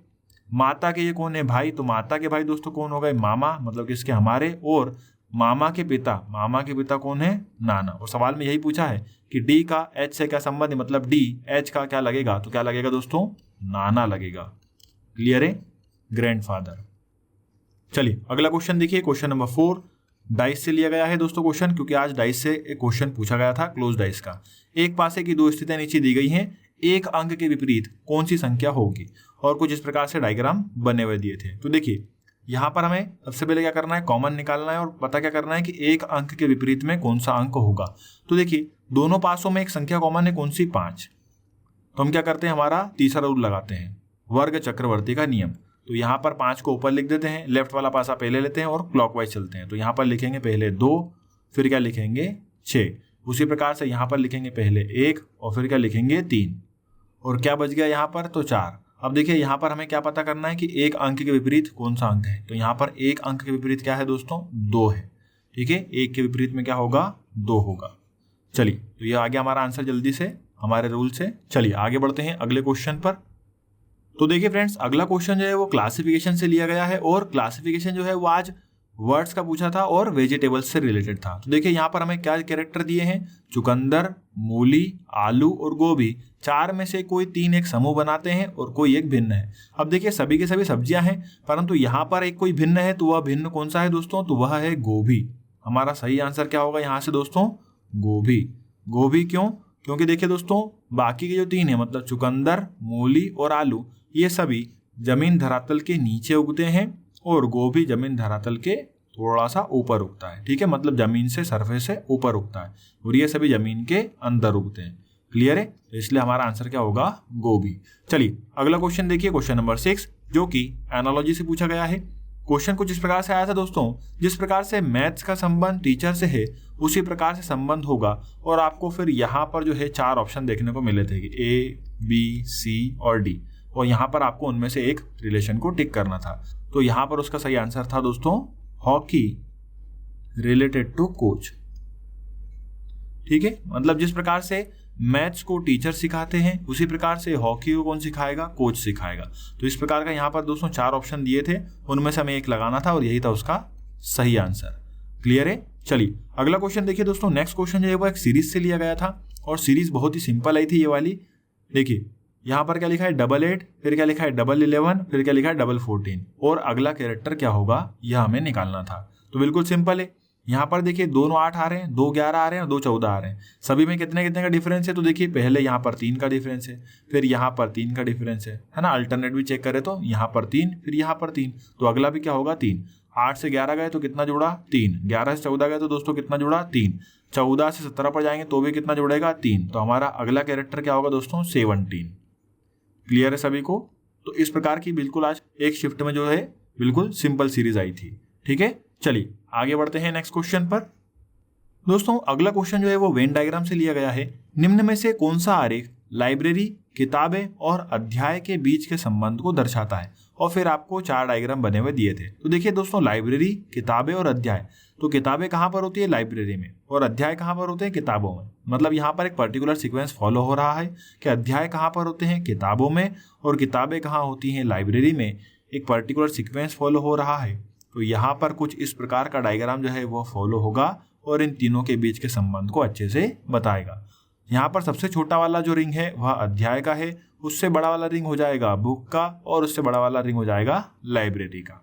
माता के ये कौन है, भाई, तो माता के भाई दोस्तों कौन हो गए, मामा, मतलब किसके, हमारे, और मामा के पिता कौन है, नाना। और सवाल में यही पूछा है कि डी का एच से क्या संबंध है, मतलब डी एच का क्या लगेगा, तो क्या लगेगा दोस्तों, नाना लगेगा। क्लियर है, ग्रैंडफादर। चलिए अगला क्वेश्चन देखिए, क्वेश्चन नंबर 4 डाइस से लिया गया है दोस्तों क्वेश्चन, क्योंकि आज डाइस से एक क्वेश्चन पूछा गया था क्लोज डाइस का। एक पासे की दो स्थितियां नीचे दी गई हैं, एक अंक के विपरीत कौन सी संख्या होगी, और कुछ इस प्रकार से डायग्राम बने हुए दिए थे। तो देखिए यहाँ पर हमें सबसे पहले क्या करना है, कॉमन निकालना है और पता क्या करना है कि एक अंक के विपरीत में कौन सा अंक होगा। तो देखिए दोनों पासों में एक संख्या कॉमन है, कौन सी, 5। तो हम क्या करते हैं, हमारा तीसरा रूल लगाते हैं, वर्ग चक्रवर्ती का नियम। तो यहाँ पर 5 को ऊपर लिख देते हैं, लेफ्ट वाला पासा पहले लेते हैं और क्लॉकवाइज चलते हैं। तो यहाँ पर लिखेंगे पहले 2, फिर क्या लिखेंगे 6। उसी प्रकार से यहाँ पर लिखेंगे पहले 1 और फिर क्या लिखेंगे 3, और क्या बच गया यहाँ पर, तो 4। अब देखिए यहाँ पर हमें क्या पता करना है कि एक अंक के विपरीत कौन सा अंक है। तो यहाँ पर एक अंक के विपरीत क्या है दोस्तों, 2 है, ठीक है, एक के विपरीत में क्या होगा, 2 होगा। चलिए तो ये आ गया हमारा आंसर जल्दी से हमारे रूल से। चलिए आगे बढ़ते हैं अगले क्वेश्चन पर। तो देखिए फ्रेंड्स, अगला क्वेश्चन जो है वो क्लासिफिकेशन से लिया गया है, और क्लासिफिकेशन जो है वो आज वर्ड्स का पूछा था और वेजिटेबल्स से रिलेटेड था। तो देखिए यहाँ पर हमें क्या कैरेक्टर दिए हैं, चुकंदर, मूली, आलू और गोभी, 4 में से कोई 3 एक समूह बनाते हैं और कोई एक भिन्न है। अब देखिए सभी के सभी सब्जियां हैं, परंतु यहाँ पर एक कोई भिन्न है, तो वह भिन्न कौन सा है दोस्तों, तो वह है गोभी। हमारा सही आंसर क्या होगा यहाँ से दोस्तों, गोभी। गोभी क्यों, क्योंकि देखिए दोस्तों बाकी के जो 3 है, मतलब चुकंदर, मूली और आलू, ये सभी जमीन धरातल के नीचे उगते हैं, और गोभी जमीन धरातल के थोड़ा सा ऊपर उगता है, ठीक है, मतलब जमीन से सरफेस से ऊपर उगता है, और ये सभी जमीन के अंदर उगते हैं। क्लियर है, इसलिए हमारा आंसर क्या होगा, गोभी। चलिए अगला क्वेश्चन देखिए, क्वेश्चन नंबर 6, जो कि एनालॉजी से पूछा गया है। क्वेश्चन कुछ इस प्रकार से आया था दोस्तों, जिस प्रकार से मैथ्स का संबंध टीचर से है उसी प्रकार से संबंध होगा, और आपको फिर यहाँ पर जो है 4 ऑप्शन देखने को मिले थे कि A, B, C और D, और यहाँ पर आपको उनमें से एक रिलेशन को टिक करना था। तो यहाँ पर उसका सही आंसर था दोस्तों हॉकी रिलेटेड टू कोच, ठीक है, मतलब जिस प्रकार से मैथ्स को टीचर सिखाते हैं उसी प्रकार से हॉकी को कौन सिखाएगा, कोच सिखाएगा। तो इस प्रकार का यहाँ पर दोस्तों 4 ऑप्शन दिए थे, उनमें से हमें एक लगाना था और यही था उसका सही आंसर। क्लियर है, चलिए अगला क्वेश्चन देखिए दोस्तों। नेक्स्ट क्वेश्चन जो है वो एक सीरीज से लिया गया था, और सीरीज बहुत ही सिंपल आई थी ये वाली। देखिए यहाँ पर क्या लिखा है, 88, फिर क्या लिखा है 11, फिर क्या लिखा है 14, और अगला कैरेक्टर क्या होगा यह हमें निकालना था। तो बिल्कुल सिंपल है, यहाँ पर देखिए दोनों 8 आ रहे हैं, 2 11 आ रहे हैं और 2 14 आ रहे हैं, सभी में कितने कितने का डिफरेंस है। तो देखिए पहले यहाँ पर 3 का डिफरेंस है, फिर यहाँ पर 3 का डिफरेंस है ना, अल्टरनेट भी चेक करें तो यहाँ पर 3, फिर यहाँ पर 3, तो अगला भी क्या होगा 3। 8 से 11 गए तो कितना जुड़ा, 3। 11 से 14 गए तो दोस्तों कितना जुड़ा, 3। 14 से 17 पर जाएंगे तो भी कितना जुड़ेगा, 3। तो हमारा अगला कैरेक्टर क्या होगा दोस्तों, 17। क्लियर है सभी को। तो इस प्रकार की बिल्कुल आज एक शिफ्ट में जो है बिल्कुल सिंपल सीरीज आई थी, ठीक है। चलिए आगे बढ़ते हैं नेक्स्ट क्वेश्चन पर। दोस्तों अगला क्वेश्चन जो है वो वेन डायग्राम से लिया गया है। निम्न में से कौन सा आरेख लाइब्रेरी, किताबें और अध्याय के बीच के संबंध को दर्शाता है, और फिर आपको 4 डायग्राम बने हुए दिए थे। तो देखिए दोस्तों लाइब्रेरी, किताबें और अध्याय, तो किताबें कहाँ पर होती है, लाइब्रेरी में, और अध्याय कहाँ पर होते हैं, किताबों में। मतलब यहाँ पर एक पर्टिकुलर सीक्वेंस फॉलो हो रहा है कि अध्याय कहाँ पर होते हैं, किताबों में, और किताबें कहाँ होती हैं, लाइब्रेरी में। एक पर्टिकुलर सीक्वेंस फॉलो हो रहा है, तो यहाँ पर कुछ इस प्रकार का डायग्राम जो है वो फॉलो होगा और इन तीनों के बीच के संबंध को अच्छे से बताएगा। यहाँ पर सबसे छोटा वाला जो रिंग है वह अध्याय का है, उससे बड़ा वाला रिंग हो जाएगा बुक का, और उससे बड़ा वाला रिंग हो जाएगा लाइब्रेरी का।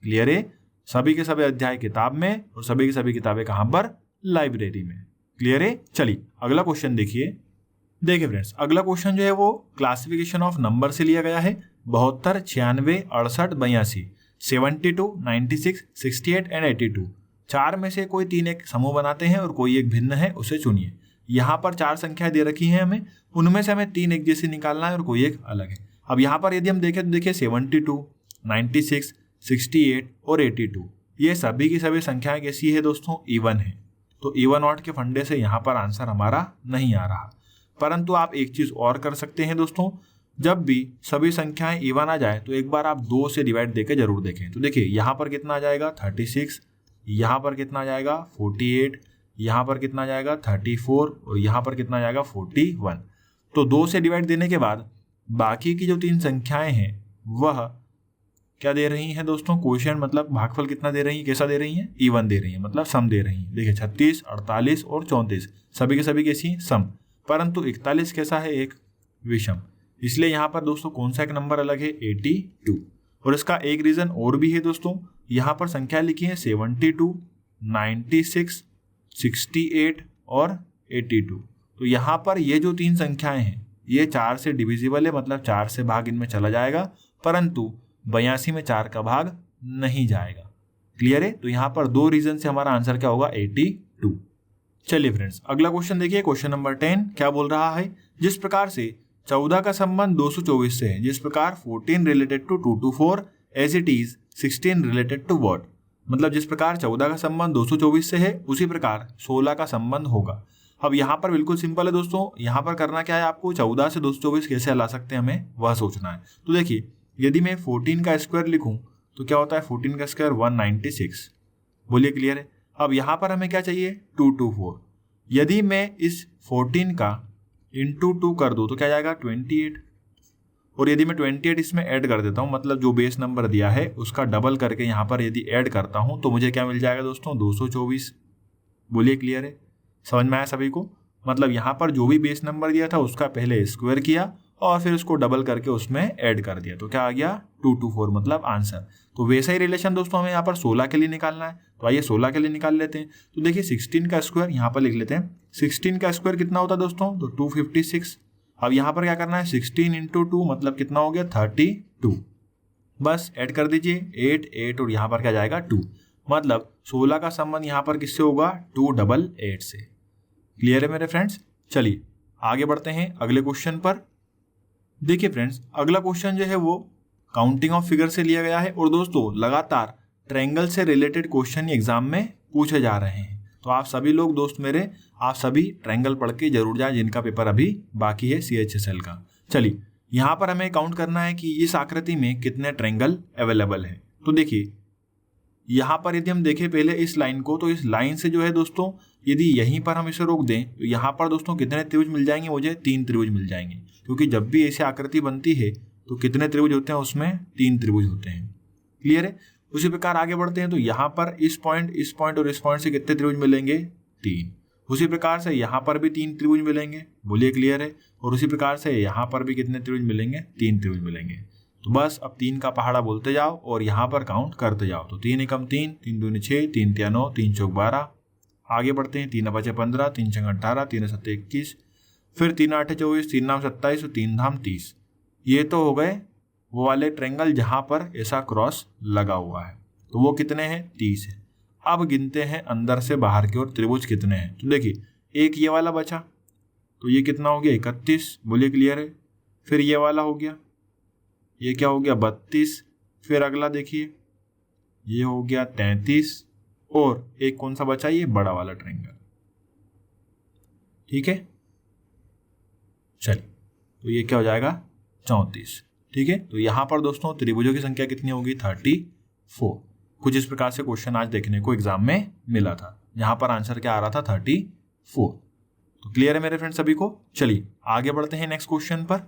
क्लियर है, सभी के सभी अध्याय किताब में और सभी की सभी किताबें कहाँ पर, लाइब्रेरी में। क्लियर है, चलिए अगला क्वेश्चन देखिए फ्रेंड्स, अगला क्वेश्चन जो है वो क्लासिफिकेशन ऑफ नंबर से लिया गया है। 72, 96, 68, 82, 72, 96, 68 एंड 82, 4 में से कोई 3 एक समूह बनाते हैं और कोई एक भिन्न है, उसे चुनिए। यहाँ पर 4 संख्याएं दे रखी हैं हमें, उनमें से हमें 3 एक जैसी निकालना है और कोई एक अलग है। अब यहाँ पर यदि हम देखें तो देखिए 72, 96, 68 और 82, ये सभी की सभी संख्याएं कैसी है दोस्तों, इवन है। तो इवन ऑड के फंडे से यहाँ पर आंसर हमारा नहीं आ रहा, परंतु आप एक चीज और कर सकते हैं दोस्तों, जब भी सभी संख्याएं इवन आ जाए तो एक बार आप 2 से डिवाइड देके जरूर देखें। तो देखिए यहाँ पर कितना आ जाएगा 36, यहाँ पर कितना आ जाएगा 48, यहाँ पर कितना आ जाएगा 34 और यहाँ पर कितना आ जाएगा 41। तो 2 से डिवाइड देने के बाद बाकी की जो 3 संख्याएं हैं वह क्या दे रही हैं दोस्तों, क्वोशिएंट मतलब भागफल कितना दे रही है, कैसा दे रही है, इवन दे रही है, मतलब सम दे रही है। देखिए 36, 48 और 34 सभी के सभी कैसी सम, परंतु 41 कैसा है, एक विषम। इसलिए यहाँ पर दोस्तों कौन सा एक नंबर अलग है, 82। और इसका एक रीजन और भी है दोस्तों, यहाँ पर संख्या लिखी है 72, 96, 68 और 82। तो यहाँ पर ये जो 3 संख्याएं हैं ये 4 से डिविजिबल है, मतलब 4 से भाग इनमें चला जाएगा, परंतु 82 में 4 का भाग नहीं जाएगा। क्लियर है? तो यहाँ पर 2 रीजन से हमारा आंसर क्या होगा, 82। चलिए फ्रेंड्स अगला क्वेश्चन देखिए, क्वेश्चन नंबर 10 क्या बोल रहा है, जिस प्रकार से 14 का संबंध 224 से है, जिस प्रकार 14 related to 224 as it is 16 related to what. मतलब जिस प्रकार 14 का संबंध 224 से है उसी प्रकार 16 का संबंध होगा। अब यहाँ पर बिल्कुल सिंपल है दोस्तों, यहाँ पर करना क्या है, आपको 14 से 224 कैसे ला सकते हैं हमें वह सोचना है। तो देखिए यदि मैं 14 का स्क्वायर लिखूं तो क्या होता है, 14 का स्क्वायर 196। बोलिए क्लियर है? अब यहाँ पर हमें क्या चाहिए, 224। यदि मैं इस 14 का इंटू 2 कर दूं तो क्या जाएगा 28। और यदि मैं 28 इसमें ऐड कर देता हूं, मतलब जो बेस नंबर दिया है उसका डबल करके यहाँ पर यदि ऐड करता हूं तो मुझे क्या मिल जाएगा दोस्तों, 224। बोलिए क्लियर है? समझ में आया सभी को? मतलब यहाँ पर जो भी बेस नंबर दिया था उसका पहले स्क्वायर किया और फिर उसको डबल करके उसमें ऐड कर दिया, तो क्या आ गया 224, मतलब आंसर। तो वैसा ही रिलेशन दोस्तों हमें यहाँ पर 16 के लिए निकालना है, तो आइए 16 के लिए निकाल लेते हैं। तो देखिए 16 का स्क्वायर यहाँ पर लिख लेते हैं, 16 का स्क्वायर कितना होता है दोस्तों, तो 256। अब यहाँ पर क्या करना है, 16 इंटू 2 मतलब कितना हो गया 32। बस ऐड कर दीजिए 8 8 और यहाँ पर क्या जाएगा 2, मतलब 16 का संबंध यहाँ पर किससे होगा, 288 से। क्लियर है मेरे फ्रेंड्स? चलिए आगे बढ़ते हैं अगले क्वेश्चन पर। देखिए फ्रेंड्स अगला क्वेश्चन जो है वो काउंटिंग ऑफ फिगर से लिया गया है और दोस्तों लगातार ट्रायंगल से रिलेटेड क्वेश्चन एग्जाम में पूछे जा रहे हैं। तो आप सभी लोग दोस्त मेरे, आप सभी ट्रायंगल पढ़ के जरूर जाएं जिनका पेपर अभी बाकी है CHSL का। चलिए यहाँ पर हमें काउंट करना है कि इस आकृति में कितने ट्रायंगल अवेलेबल है। तो देखिए यहाँ पर यदि हम देखें पहले इस लाइन को, तो इस लाइन से जो है दोस्तों यदि यहीं पर हम इसे रोक दें तो यहाँ पर दोस्तों कितने त्रिभुज मिल जाएंगे, मुझे 3 त्रिभुज मिल जाएंगे, क्योंकि जब भी ऐसी आकृति बनती है तो कितने त्रिभुज होते हैं, उसमें 3 त्रिभुज होते हैं। क्लियर है? उसी प्रकार आगे बढ़ते हैं तो यहाँ पर इस पॉइंट और इस पॉइंट से कितने त्रिभुज मिलेंगे, 3। उसी प्रकार से यहाँ पर भी 3 त्रिभुज मिलेंगे। बोलिए क्लियर है? और उसी प्रकार से यहाँ पर भी कितने त्रिभुज मिलेंगे, 3 त्रिभुज मिलेंगे। तो बस अब 3 का पहाड़ा बोलते जाओ और यहाँ पर काउंट करते जाओ। तो 3 एकम 3, 3 दूनी 6, 3 तिया 9, 3 चौक 12। आगे बढ़ते हैं, 3 5 15, 3 6 18, 3 7 21, फिर 3 8 24, 3 9 27 और 3 धाम 30। ये तो हो गए वो वाले ट्रायंगल जहाँ पर ऐसा क्रॉस लगा हुआ है, तो वो कितने हैं, 30 है। अब गिनते हैं अंदर से बाहर की ओर त्रिभुज कितने हैं। तो देखिए एक ये वाला बचा, तो ये कितना हो गया, 31। बोलिए क्लियर है? फिर ये वाला हो गया, ये क्या हो गया, 32। फिर अगला देखिए ये हो गया 33 और एक कौन सा बचा, ये बड़ा वाला ट्रायंगल। ठीक है, चलिए तो ये क्या हो जाएगा, 34। ठीक है, तो यहाँ पर दोस्तों त्रिभुजों की संख्या कितनी होगी, 34। कुछ इस प्रकार से क्वेश्चन आज देखने को एग्जाम में मिला था, यहाँ पर आंसर क्या आ रहा था, 34। तो क्लियर है मेरे फ्रेंड्स सभी को? चलिए आगे बढ़ते हैं नेक्स्ट क्वेश्चन पर।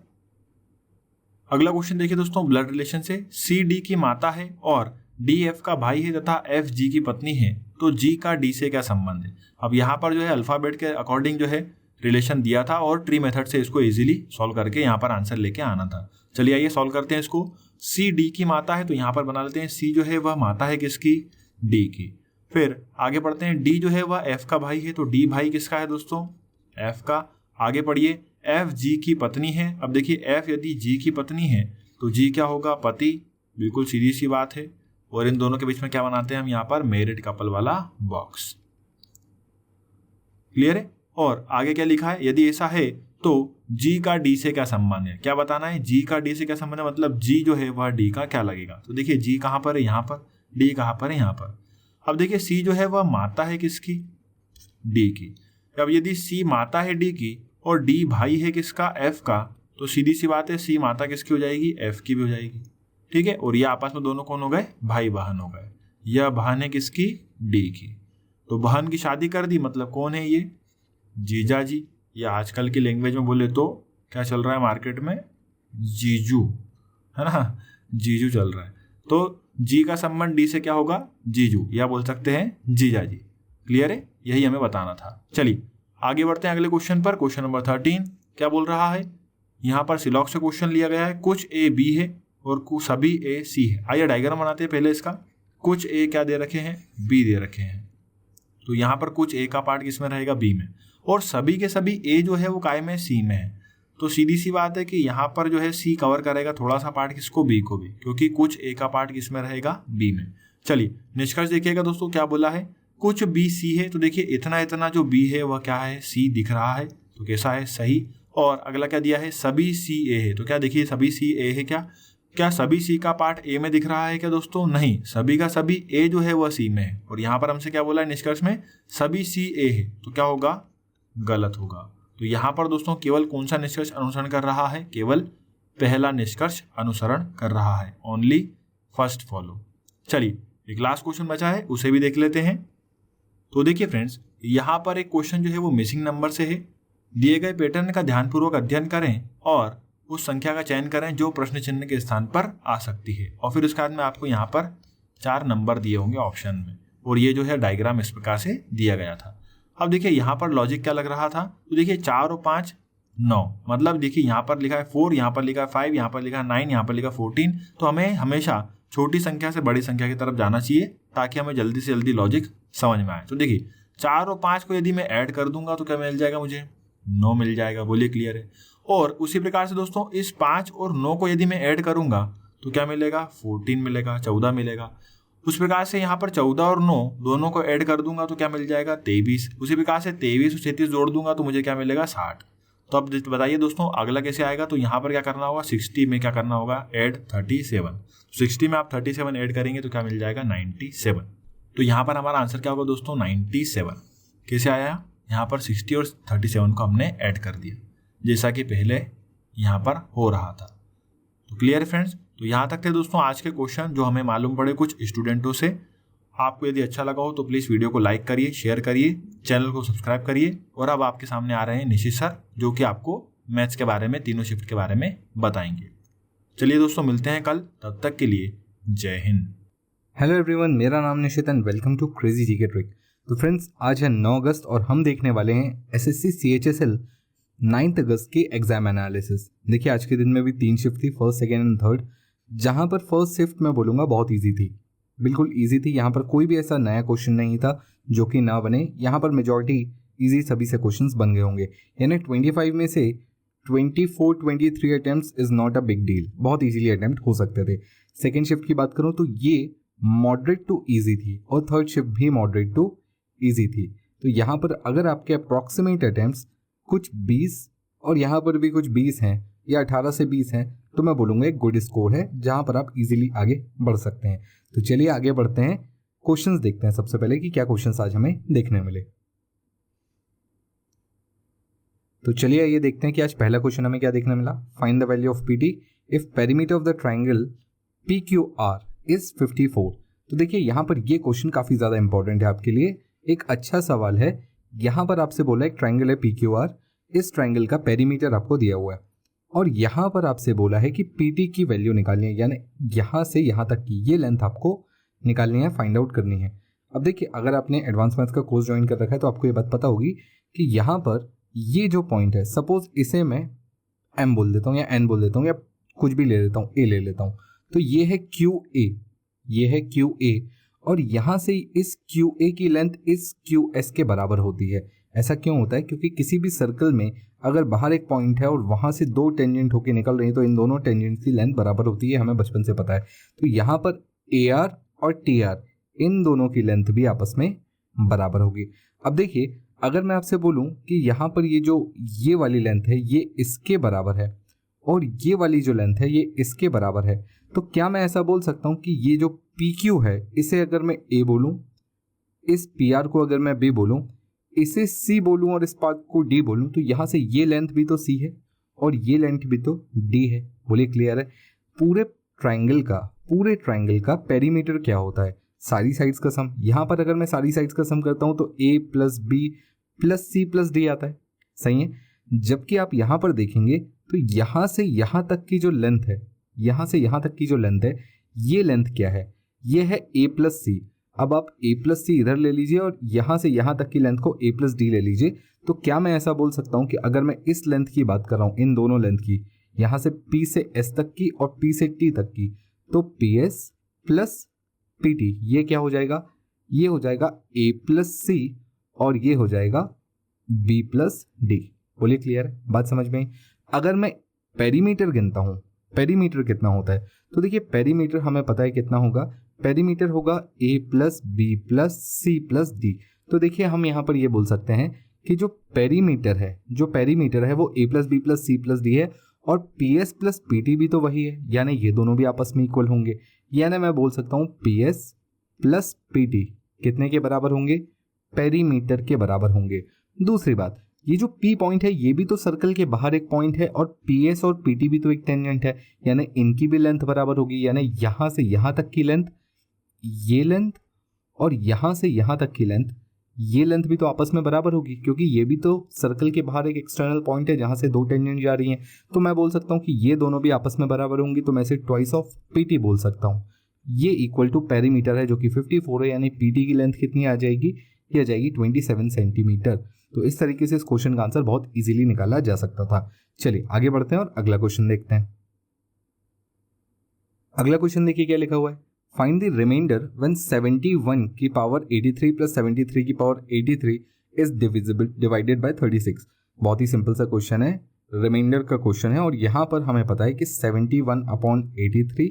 अगला क्वेश्चन देखिए दोस्तों, ब्लड रिलेशन से CD की माता है और DF का भाई है तथा FG की पत्नी है, तो G का D से क्या संबंध है। अब यहाँ पर जो है अल्फाबेट के अकॉर्डिंग जो है रिलेशन दिया था और ट्री मेथड से इसको इजीली सॉल्व करके यहाँ पर आंसर लेके आना था। चलिए आइए सॉल्व करते हैं इसको। CD की माता है तो यहाँ पर बना लेते हैं C जो है वह माता है किसकी, D की। फिर आगे बढ़ते हैं, D जो है वह F का भाई है, तो D भाई किसका है दोस्तों, F का। आगे पढ़िए, F G की पत्नी है। अब देखिए F यदि G की पत्नी है तो G क्या होगा, पति। बिल्कुल सीधी सी बात है। और इन दोनों के बीच में क्या बनाते हैं हम यहाँ पर, मैरिड कपल वाला बॉक्स। क्लियर है? और आगे क्या लिखा है, यदि ऐसा है तो G का D से क्या संबंध है, क्या बताना है, G का D से क्या संबंध है, मतलब G जो है वह D का क्या लगेगा। तो देखिए G कहाँ पर है, यहाँ पर, D कहाँ पर है, यहाँ पर। अब देखिए C जो है वह माता है किसकी, D की। अब यदि C माता है D की और D भाई है किसका, F का, तो सीधी सी बात है सी माता किसकी हो जाएगी, एफ की भी हो जाएगी, ठीक है। और ये आपस में दोनों कौन हो गए, भाई बहन हो गए। यह बहन है किसकी, डी की। तो बहन की शादी कर दी, मतलब कौन है ये, जीजा जी, या आजकल की लैंग्वेज में बोले तो क्या चल रहा है मार्केट में, जीजू, है ना, जीजू चल रहा है। तो जी का संबंध डी से क्या होगा, जीजू, या बोल सकते हैं जीजा जी। क्लियर है, यही हमें बताना था। चलिए आगे बढ़ते हैं अगले क्वेश्चन पर। क्वेश्चन नंबर 13 क्या बोल रहा है, यहाँ पर सिलॉक से क्वेश्चन लिया गया है। कुछ ए बी है और सभी ए सी है। आइए डायग्राम बनाते हैं पहले इसका। कुछ ए क्या दे रखे हैं, बी दे रखे हैं। तो यहाँ पर कुछ ए का पार्ट किस में रहेगा, बी में, और सभी के सभी ए जो है वो काय में, सी में है। तो सीधी सी बात है कि यहाँ पर जो है सी कवर करेगा थोड़ा सा पार्ट किसको, बी को भी, क्योंकि कुछ ए का पार्ट किस में रहेगा, बी में। चलिए निष्कर्ष देखिएगा दोस्तों, क्या बोला है, कुछ बी सी है। तो देखिए इतना इतना जो बी है वह क्या है, सी दिख रहा है, तो कैसा है, सही। और अगला क्या दिया है, सभी सी ए है। तो क्या देखिए सभी सी ए है, क्या सभी सी का पार्ट ए में दिख रहा है क्या दोस्तों, नहीं, सभी का सभी ए जो है वह सी में है। और यहाँ पर हमसे क्या बोला है निष्कर्ष में, सभी सी ए है, तो क्या होगा, गलत होगा। तो यहाँ पर दोस्तों केवल कौन सा निष्कर्ष अनुसरण कर रहा है, केवल पहला निष्कर्ष अनुसरण कर रहा है, ओनली फर्स्ट फॉलो। चलिए एक लास्ट क्वेश्चन बचा है, उसे भी देख लेते हैं। तो देखिए फ्रेंड्स, यहाँ पर एक क्वेश्चन जो है वो मिसिंग नंबर से है। दिए गए पैटर्न का ध्यानपूर्वक अध्ययन करें और उस संख्या का चयन करें जो प्रश्न चिन्ह के स्थान पर आ सकती है। और फिर उसके बाद में आपको यहाँ पर 4 नंबर दिए होंगे ऑप्शन में, और ये जो है डायग्राम इस प्रकार से दिया गया था। अब देखिए यहाँ पर लॉजिक क्या लग रहा था, तो देखिए 4 और 5 9, मतलब देखिए यहाँ पर लिखा है 4, यहाँ पर लिखा है 5, यहाँ पर लिखा है 9, यहाँ पर लिखा 14। तो हमें हमेशा छोटी संख्या से बड़ी संख्या की तरफ जाना चाहिए ताकि हमें जल्दी से जल्दी लॉजिक समझ में आए। तो देखिए 4 और 5 को यदि मैं ऐड कर दूंगा तो क्या मिल जाएगा, मुझे 9 मिल जाएगा। बोलिए क्लियर है। और उसी प्रकार से दोस्तों इस 5 और 9 को यदि मैं ऐड करूंगा तो क्या मिलेगा, 14 मिलेगा, 14 मिलेगा। उस प्रकार से यहाँ पर 14 और 9 दोनों को ऐड कर दूंगा तो क्या मिल जाएगा, 23। उसी प्रकार से 23 और 37 जोड़ दूंगा तो मुझे क्या मिलेगा, 60। तो अब बताइए दोस्तों अगला कैसे आएगा, तो यहाँ पर क्या करना होगा, 60 में क्या करना होगा, ऐड 37। 60 में आप 37 ऐड करेंगे तो क्या मिल जाएगा, 97। तो यहाँ पर हमारा आंसर क्या होगा दोस्तों, 97। कैसे आया, यहाँ पर 60 और 37 को हमने ऐड कर दिया जैसा कि पहले यहाँ पर हो रहा था। तो क्लियर है फ्रेंड्स। तो यहाँ तक थे दोस्तों आज के क्वेश्चन जो हमें मालूम पड़े कुछ स्टूडेंटों से। आपको यदि अच्छा लगा हो तो प्लीज़ वीडियो को लाइक करिए, शेयर करिए, चैनल को सब्सक्राइब करिए। और अब आपके सामने आ रहे हैं निशित सर जो कि आपको मैथ्स के बारे में, तीनों शिफ्ट के बारे में बताएंगे। चलिए दोस्तों मिलते हैं कल, तब तक के लिए जय हिंद। हेलो एवरीवन, मेरा नाम Nishit and welcome to crazy GK trick. तो फ्रेंड्स आज है 9 अगस्त और हम देखने वाले हैं एसएससी सीएचएसएल 9 अगस्त की एग्जाम एनालिसिस। देखिए आज के दिन में भी 3 शिफ्ट थी, फर्स्ट, सेकेंड एंड थर्ड। जहां पर फर्स्ट शिफ्ट मैं बोलूँगा बहुत ईजी थी, बिल्कुल ईजी थी। यहाँ पर कोई भी ऐसा नया क्वेश्चन नहीं था जो कि ना बने। यहाँ पर मेजॉरिटी ईजी सभी से क्वेश्चंस बन गए होंगे, यानी 25 में से 24-23 attempts is not a big deal, बहुत ईजीली अटैम्प्ट हो सकते थे। सेकेंड शिफ्ट की बात करूँ तो ये मॉडरेट टू ईजी थी और थर्ड शिफ्ट भी मॉडरेट टू ईजी थी। तो यहाँ पर अगर आपके अप्रॉक्सीमेट अटैम्प्ट्स कुछ 20 और यहाँ पर भी कुछ 20 हैं या 18 से 20 हैं तो मैं बोलूँगा एक गुड स्कोर है जहाँ पर आप इजीली आगे बढ़ सकते हैं। तो चलिए आगे बढ़ते हैं, क्वेश्चंस देखते हैं सबसे पहले कि क्या क्वेश्चंस आज हमें देखने मिले। तो चलिए ये देखते हैं कि आज पहला क्वेश्चन हमें क्या देखने मिला। Find the value of PT if perimeter of the triangle PQR is 54। तो देखिए यहाँ पर ये क्वेश्चन काफ़ी ज़्यादा इंपॉर्टेंट है आपके लिए, एक अच्छा सवाल है। यहाँ पर आपसे बोला एक ट्राइंगल है PQR, इस ट्राइंगल का पेरीमीटर आपको दिया हुआ है और यहाँ पर आपसे बोला है कि PT की वैल्यू निकालनी है, यानी यहाँ से यहाँ तक की ये लेंथ आपको निकालनी है, फाइंड आउट करनी है। अब देखिए अगर आपने एडवांस मैथ्स का कोर्स ज्वाइन कर रखा है तो आपको ये बात पता होगी कि यहाँ पर ये जो पॉइंट है, सपोज इसे मैं M बोल देता हूँ या N बोल देता हूँ या कुछ भी ले लेता हूँ, A ले लेता हूँ, तो ये है QA, ये है QA और यहाँ से इस QA की लेंथ इस QS के बराबर होती है। ऐसा क्यों होता है? क्योंकि किसी भी सर्कल में अगर बाहर एक पॉइंट है और वहाँ से 2 टेंजेंट होकर निकल रही है तो इन दोनों टेंजेंट की लेंथ बराबर होती है, हमें बचपन से पता है। तो यहाँ पर AR और TR इन दोनों की लेंथ भी आपस में बराबर होगी। अब देखिए अगर मैं आपसे बोलूँ कि यहाँ पर ये वाली लेंथ है ये इसके बराबर है और ये वाली जो लेंथ है ये इसके बराबर है, तो क्या मैं ऐसा बोल सकता हूँ कि ये जो PQ है इसे अगर मैं A बोलूँ, इस PR को अगर मैं B बोलूँ, इसे C बोलूँ और इस पार्ट को D बोलूँ, तो यहाँ से ये लेंथ भी तो C है और ये लेंथ भी तो d है। बोलिए क्लियर है? पूरे ट्राइंगल का पेरीमीटर क्या होता है? सारी साइड्स का सम। यहाँ पर अगर मैं सारी साइड्स का सम करता हूँ तो a plus b plus c plus d आता है, सही है। जबकि आप यहाँ पर देखेंगे तो यहाँ से यहाँ तक की जो लेंथ है, ये लेंथ क्या है? ये है a प्लस सी। अब आप a प्लस सी इधर ले लीजिए और यहाँ से यहाँ तक की लेंथ को a प्लस डी ले लीजिए। तो क्या मैं ऐसा बोल सकता हूँ कि अगर मैं इस लेंथ की बात कर रहा हूँ, इन दोनों लेंथ की, यहाँ से p से s तक की और p से t तक की, तो ps प्लस pt, ये क्या हो जाएगा? ये हो जाएगा a प्लस सी और ये हो जाएगा b प्लस डी। बोलिए क्लियर है? बात समझ में आई? अगर मैं पेरीमीटर गिनता हूँ, पेरीमीटर कितना होता है, तो देखिए पेरीमीटर हमें पता है कितना होगा। पेरीमीटर होगा a plus b plus c plus d. तो देखिए हम यहाँ पर ये बोल सकते हैं कि जो पेरीमीटर है वो a plus b plus c plus d है और ps प्लस pt भी तो वही है, यानी ये दोनों भी आपस में इक्वल होंगे। यानी मैं बोल सकता हूँ ps प्लस pt कितने के बराबर होंगे? पेरीमीटर के बराबर होंगे। दूसरी बात, ये जो p पॉइंट है ये भी तो सर्कल के बाहर एक पॉइंट है और ps और pt भी तो एक टेंजेंट है, यानी इनकी भी लेंथ बराबर होगी। यानी यहाँ से यहाँ तक की लेंथ, ये लेंथ, और यहाँ से यहाँ तक की लेंथ, ये लेंथ भी तो आपस में बराबर होगी, क्योंकि ये भी तो सर्कल के बाहर एक एक्सटर्नल पॉइंट है जहाँ से दो टेंजेंट जा रही हैं। तो मैं बोल सकता हूँ कि ये दोनों भी आपस में बराबर होंगी, तो मैं इसे ट्वाइस ऑफ pt बोल सकता हूँ। ये इक्वल टू पेरीमीटर है जो कि 54 है, यानी pt की लेंथ कितनी आ जाएगी? ये आ जाएगी 27 सेंटीमीटर। तो इस तरीके से इस क्वेश्चन का आंसर बहुत इजीली निकाला जा सकता था। चलिए आगे बढ़ते हैं और अगला क्वेश्चन देखते हैं। अगला क्वेश्चन देखिए क्या लिखा हुआ है। फाइंड द रिमाइंडर व्हेन 71 की पावर 83 प्लस 73 की पावर 83 इज डिवाइडेड बाय 36। बहुत ही सिंपल सा क्वेश्चन है, रिमाइंडर का क्वेश्चन है और यहाँ पर हमें पता है कि 71/83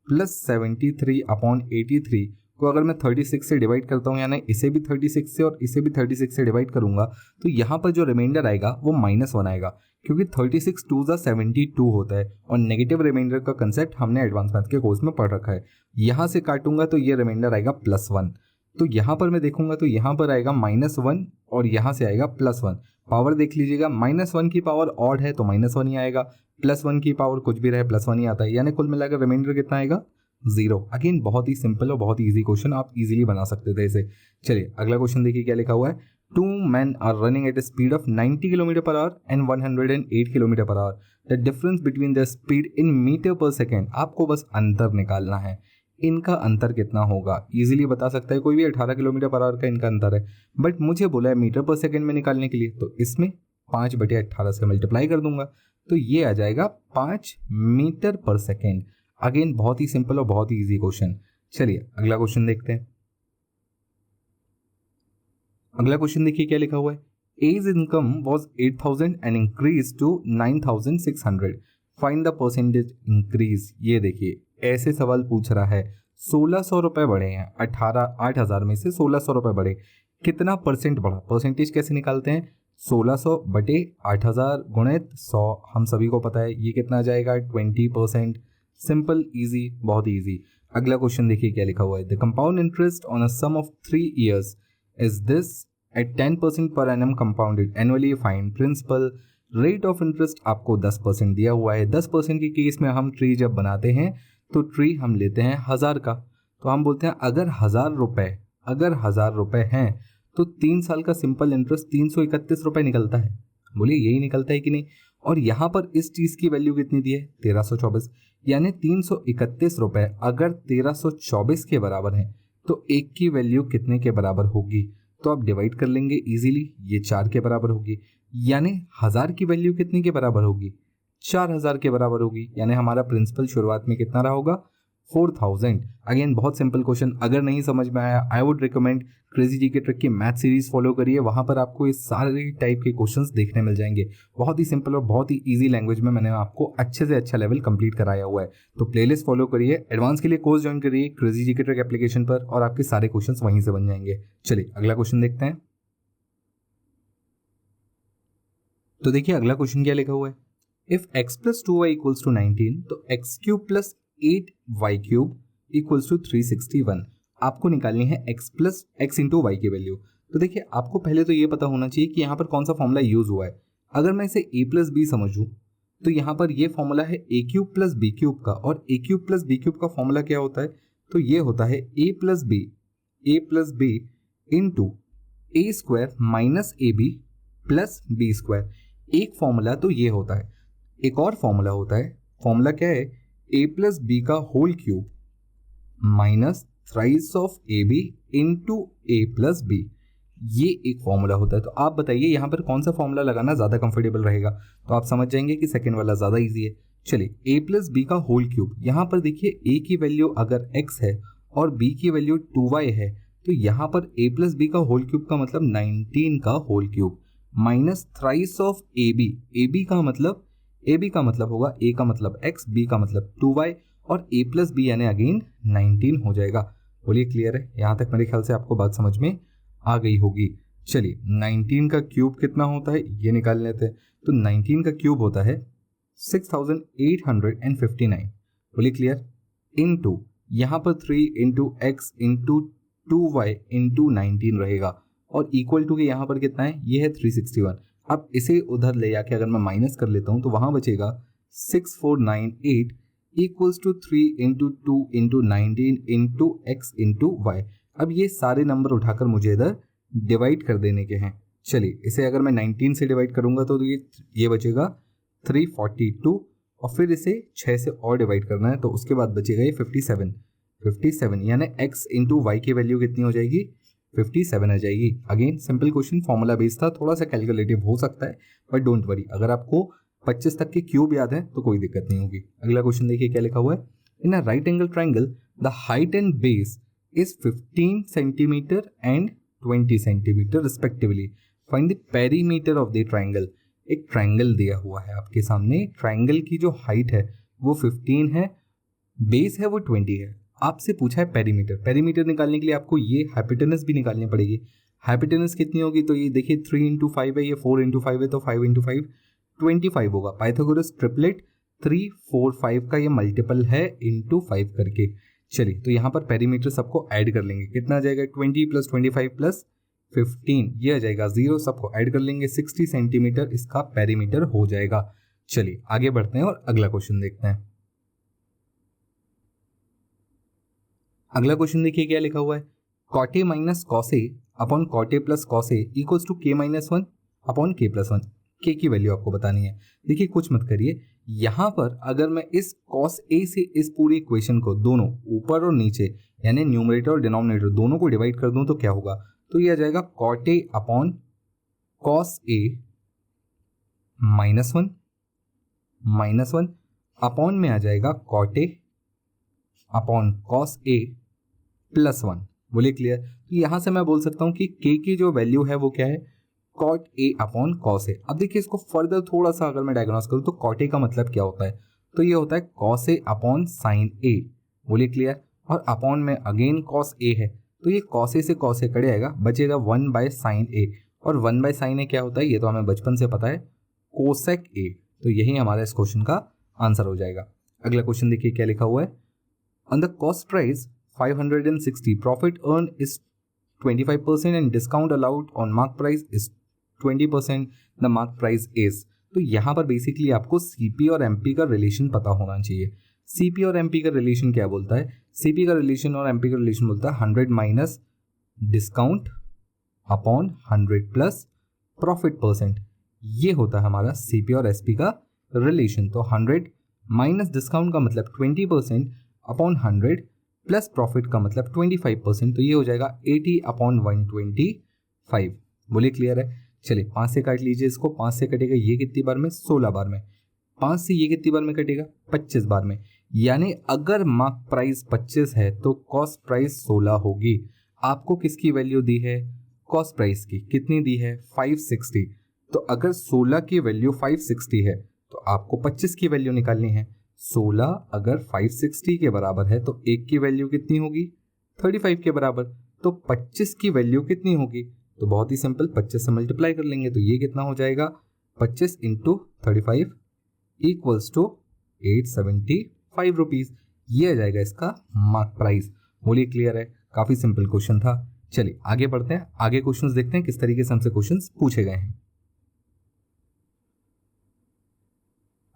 प्लस 73/83 को अगर मैं 36 से डिवाइड करता हूँ, यानी इसे भी 36 से और इसे भी 36 से डिवाइड करूंगा, तो यहाँ पर जो रिमाइंडर आएगा वो -1 आएगा, क्योंकि 36 2 ज़ा 72 होता है और नेगेटिव रिमाइंडर का कंसेप्ट हमने एडवांस मैथ के कोर्स में पढ़ रखा है। यहाँ से काटूंगा तो ये रिमाइंडर आएगा +1, तो यहाँ पर मैं देखूंगा तो यहाँ पर आएगा -1 और यहाँ से आएगा +1। पावर देख लीजिएगा, -1 की पावर ऑड है तो -1 ही आएगा, +1 की पावर कुछ भी रहे +1 ही आता है, यानी कुल मिलाकर रिमाइंडर कितना आएगा? 0। अगेन बहुत ही सिंपल और बहुत ही ईजी क्वेश्चन, आप इजीली बना सकते थे इसे। चलिए अगला क्वेश्चन देखिए क्या लिखा हुआ है। 2 men are running at a speed of 90 km/h and 108 km/h. The difference between their speed in meter per second, आपको बस अंतर निकालना है, इनका अंतर कितना होगा। इजीली बता सकता है कोई भी, 18 km/h का इनका अंतर है, बट मुझे बोला है मीटर पर सेकेंड में निकालने के लिए, तो इसमें 5/18 से मल्टीप्लाई कर दूंगा तो ये आ जाएगा 5 मीटर पर सेकेंड। अगेन बहुत ही सिंपल और बहुत ही इजी क्वेश्चन। चलिए अगला क्वेश्चन देखते हैं। अगला क्वेश्चन देखिए क्या लिखा हुआ है। A's income was 8,000 and increased to 9,600. Find the percentage increase. ये देखिए ऐसे सवाल पूछ रहा है, 1600 रुपए बढ़े हैं, 8,000 में से 1600 रुपए बढ़े, कितना परसेंट बढ़ा? परसेंटेज कैसे निकालते हैं? 1600 बटे 8,000 गुणित 100, हम सभी को पता है ये कितना आ जाएगा? 20%। सिंपल, इजी, बहुत इजी। अगला क्वेश्चन देखिए क्या लिखा हुआ है। The compound interest on a sum of 3 years is this at 10% per annum compounded annually. Find principal. Rate of interest आपको 10% दिया हुआ है। 10% के केस में हम ट्री जब बनाते हैं तो ट्री हम लेते हैं 1000 का, तो हम बोलते हैं अगर 1000 रुपए हैं तो 3 साल का सिंपल इंटरेस्ट 331 रुपए निकलता है। बोलिए यही निकलता है कि नहीं? और यहाँ पर इस चीज़ की वैल्यू कितनी दी है? 1324, यानी 331 रुपए अगर 1324 के बराबर हैं तो एक की वैल्यू कितने के बराबर होगी? तो आप डिवाइड कर लेंगे इजीली, ये 4 के बराबर होगी, यानी 1000 की वैल्यू कितने के बराबर होगी? 4000 के बराबर होगी, यानी हमारा प्रिंसिपल शुरुआत में कितना रहा होगा? 4000। अगेन बहुत सिंपल क्वेश्चन, अगर नहीं समझ में आया I would recommend crazy GK trick की मैथ सीरीज फॉलो करिए, वहाँ पर आपको ये सारे टाइप के क्वेश्चंस देखने मिल जाएंगे। बहुत ही सिंपल और बहुत ही इजी लैंग्वेज में मैंने आपको अच्छे से अच्छा लेवल कंप्लीट कराया हुआ है, तो प्लेलिस्ट फॉलो करिए, एडवांस के लिए कोर्स ज्वाइन करिए क्रेजी जीके ट्रिक एप्लीकेशन पर और आपके सारे क्वेश्चंस वहीं से बन जाएंगे। चलिए अगला क्वेश्चन देखते हैं। तो देखिए अगला क्वेश्चन क्या लिखा हुआ है। इफ x + 2y = 19 तो x³ + 8y³ = 361। आपको निकालनी है x × y की वैल्यू। तो देखिए आपको पहले तो ये पता होना चाहिए कि यहाँ पर कौन सा फॉर्मूला यूज हुआ है। अगर मैं इसे a + b समझूं तो यहाँ पर ये फॉर्मूला है A cube plus B cube का, और A cube plus B cube का फॉर्मूला क्या होता है, तो ये होता है ए plus B into A square minus A B plus B square. एक फॉर्मूला तो ये होता है, एक और फॉर्मूला होता है, फॉर्मूला क्या है, ए प्लस बी का whole cube minus thrice of a b into a plus b, ये एक फॉर्मूला होता है। तो आप बताइए यहाँ पर कौन सा फॉर्मूला लगाना ज़्यादा कंफर्टेबल रहेगा, तो आप समझ जाएंगे कि सेकेंड वाला ज़्यादा ईजी है। चलिए ए प्लस बी का होल क्यूब, यहाँ पर देखिए ए की वैल्यू अगर x है और b की वैल्यू 2y है, तो यहाँ पर a प्लस बी का होल क्यूब का मतलब 19 का whole cube minus thrice of a b का मतलब होगा a का मतलब x, b का मतलब 2y और a प्लस बी यानी अगेन 19 हो जाएगा। बोलिए क्लियर है? यहाँ तक मेरे ख्याल से आपको बात समझ में आ गई होगी। चलिए 19 का क्यूब कितना होता है ये निकाल लेते हैं। तो 19 का क्यूब होता है 6859। बोलिए क्लियर? इनटू यहाँ पर 3 into x into 2y into 19 रहेगा, और इक्वल टू के यहाँ पर कितना है, ये है 361। अब इसे उधर ले जाके अगर मैं माइनस कर लेता हूँ तो वहाँ बचेगा 6498 equals to 3 into 2 into 19 into x into y. अब ये सारे नंबर उठाकर मुझे इधर डिवाइड कर देने के हैं। चलिए इसे अगर मैं 19 से डिवाइड करूंगा तो ये बचेगा 342, और फिर इसे 6 से और डिवाइड करना है तो उसके बाद बचेगा ये 57 यानी x इंटू वाई की वैल्यू कितनी हो जाएगी, 57 आ जाएगी। Again simple question, formula based था, थोड़ा सा कैलकुलेटिव हो सकता है बट डोंट वरी, अगर आपको 25 तक के क्यूब याद है तो कोई दिक्कत नहीं होगी। अगला क्वेश्चन देखिए क्या लिखा हुआ है, in a right angle triangle the height and base is 15 centimetre and 20 centimetre respectively, find the perimeter of the triangle. एक ट्राइंगल दिया हुआ है आपके सामने, ट्राइंगल की जो हाइट है वो 15 है, बेस है वो 20 है, आपसे पूछा है पेरीमीटर निकालने के लिए आपको ये हाइपोटेनस भी निकालनी पड़ेगी। हाइपोटेनस कितनी होगी, तो ये देखिए 3 इंटू 5 है, ये 4 इंटू 5 है, तो 5 इंटू 5 25 होगा। पाइथागोरस ट्रिपलेट 3 4 5 का ये मल्टीपल है इंटू 5 करके। चलिए तो यहाँ पर पेरीमीटर सबको ऐड कर लेंगे, कितना आ जाएगा 20 प्लस 25 प्लस 15, ये आ जाएगा 0, सबको ऐड कर लेंगे 60 सेंटीमीटर इसका पेरीमीटर हो जाएगा। चलिए आगे बढ़ते हैं और अगला क्वेश्चन देखते हैं। अगला क्वेश्चन देखिए क्या लिखा हुआ है, cot a minus cos a upon cot a plus cos a equals to k minus 1 upon k plus 1। K की वैल्यू आपको बतानी है। देखिए कुछ मत करिए, यहाँ पर अगर मैं इस कॉस ए से इस पूरी इक्वेशन को दोनों ऊपर और नीचे यानी न्यूमरेटर और डिनोमिनेटर दोनों को डिवाइड कर दूं तो क्या होगा, तो ये आ जाएगा cot a upon cos a minus 1 upon में आ जाएगा cot a upon cos a plus 1। बोलिए क्लियर? तो यहाँ से मैं बोल सकता हूँ कि के की जो वैल्यू है वो क्या है, कॉट ए अपॉन कॉस ए। अब देखिए इसको फर्दर थोड़ा सा अगर मैं डायग्नोस करूँ तो कॉट ए का मतलब क्या होता है, तो ये होता है कॉस ए अपॉन साइन ए। बोलिए क्लियर? और अपॉन में अगेन कॉस ए है, तो ये कॉस ए से कॉस ए कट जाएगा, बचेगा 1 बाय साइन ए, और 1 बाय साइन ए क्या होता है ये तो हमें बचपन से पता है, कोसेक ए। तो यही हमारा इस क्वेश्चन का आंसर हो जाएगा। अगला क्वेश्चन देखिए क्या लिखा हुआ है, on the cost price 560 profit earned is 25% and discount allowed on mark price is 20%, the mark price is। तो यहाँ पर बेसिकली आपको सीपी और एमपी का रिलेशन पता होना चाहिए। सीपी और एमपी का रिलेशन क्या बोलता है, सीपी का रिलेशन और एमपी का रिलेशन बोलता है 100 minus discount upon 100 plus profit percent. ये होता है हमारा सीपी और एसपी का रिलेशन। तो 100 माइनस डिस्काउंट का मतलब 20% अपॉन 100 प्लस प्रॉफिट का मतलब 25%, तो ये हो जाएगा 80 अपॉन 125। बोलिए क्लियर है? चलिए 5 से काट लीजिए इसको, 5 से कटेगा ये कितनी बार में, 16 बार में, 5 से ये कितनी बार में कटेगा, 25 बार में। यानी अगर मार्क प्राइस 25 है तो कॉस्ट प्राइस 16 होगी। आपको किसकी वैल्यू दी है, कॉस्ट प्राइस की, कितनी दी है 560। तो अगर 16 की वैल्यू 560 है तो आपको 25 की वैल्यू निकालनी है। 16 अगर 560 के बराबर है तो 1 की वैल्यू कितनी होगी, 35 के बराबर। तो 25 की वैल्यू कितनी होगी, तो बहुत ही सिंपल 25 से मल्टीप्लाई कर लेंगे तो ये कितना हो जाएगा, 25 इंटू 35 इक्वल्स टू 875 रुपीज। ये आ जाएगा इसका मार्क प्राइस। बोलिए क्लियर है? काफी सिंपल क्वेश्चन था। चलिए आगे बढ़ते हैं, आगे क्वेश्चंस देखते हैं किस तरीके से हमसे क्वेश्चंस पूछे गए हैं।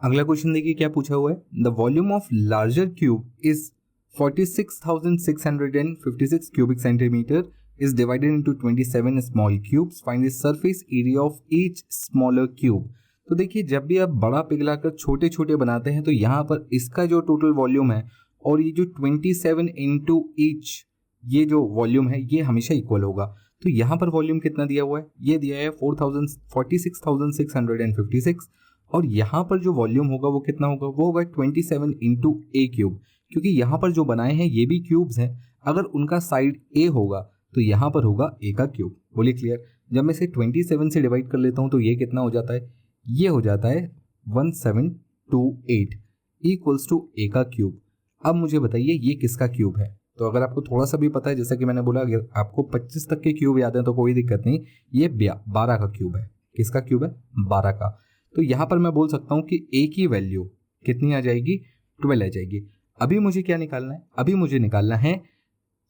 अगला क्वेश्चन देखिए क्या पूछा हुआ है। The volume of larger cube is 46,656 cubic centimeter is divided into 27 small cubes. Find the surface area of each smaller cube. तो देखिए जब भी आप बड़ा पिघलाकर छोटे छोटे बनाते हैं तो यहाँ पर इसका जो टोटल वॉल्यूम है और ये जो 27 इंटू ईच ये जो वॉल्यूम है ये हमेशा इक्वल होगा। तो यहाँ पर वॉल्यूम कितना दिया हुआ है, ये दिया है 46,656 और यहाँ पर जो वॉल्यूम होगा वो कितना होगा, वो होगा 27 इंटू ए क्यूब, क्योंकि यहाँ पर जो बनाए हैं ये भी क्यूब्स हैं, अगर उनका साइड ए होगा तो यहाँ पर होगा ए का क्यूब। बोलिए क्लियर। जब मैं इसे 27 से डिवाइड कर लेता हूँ तो ये कितना हो जाता है, ये हो जाता है 1728 इक्वल्स टू ए का क्यूब। अब मुझे बताइए ये किसका क्यूब है। तो अगर आपको थोड़ा सा भी पता है, जैसा कि मैंने बोला अगर आपको 25 तक के क्यूब याद है तो कोई दिक्कत नहीं, ये 12 का क्यूब है। किसका क्यूब है, 12 का। तो यहाँ पर मैं बोल सकता हूँ कि ए की वैल्यू कितनी आ जाएगी, 12 आ जाएगी। अभी मुझे क्या निकालना है, अभी मुझे निकालना है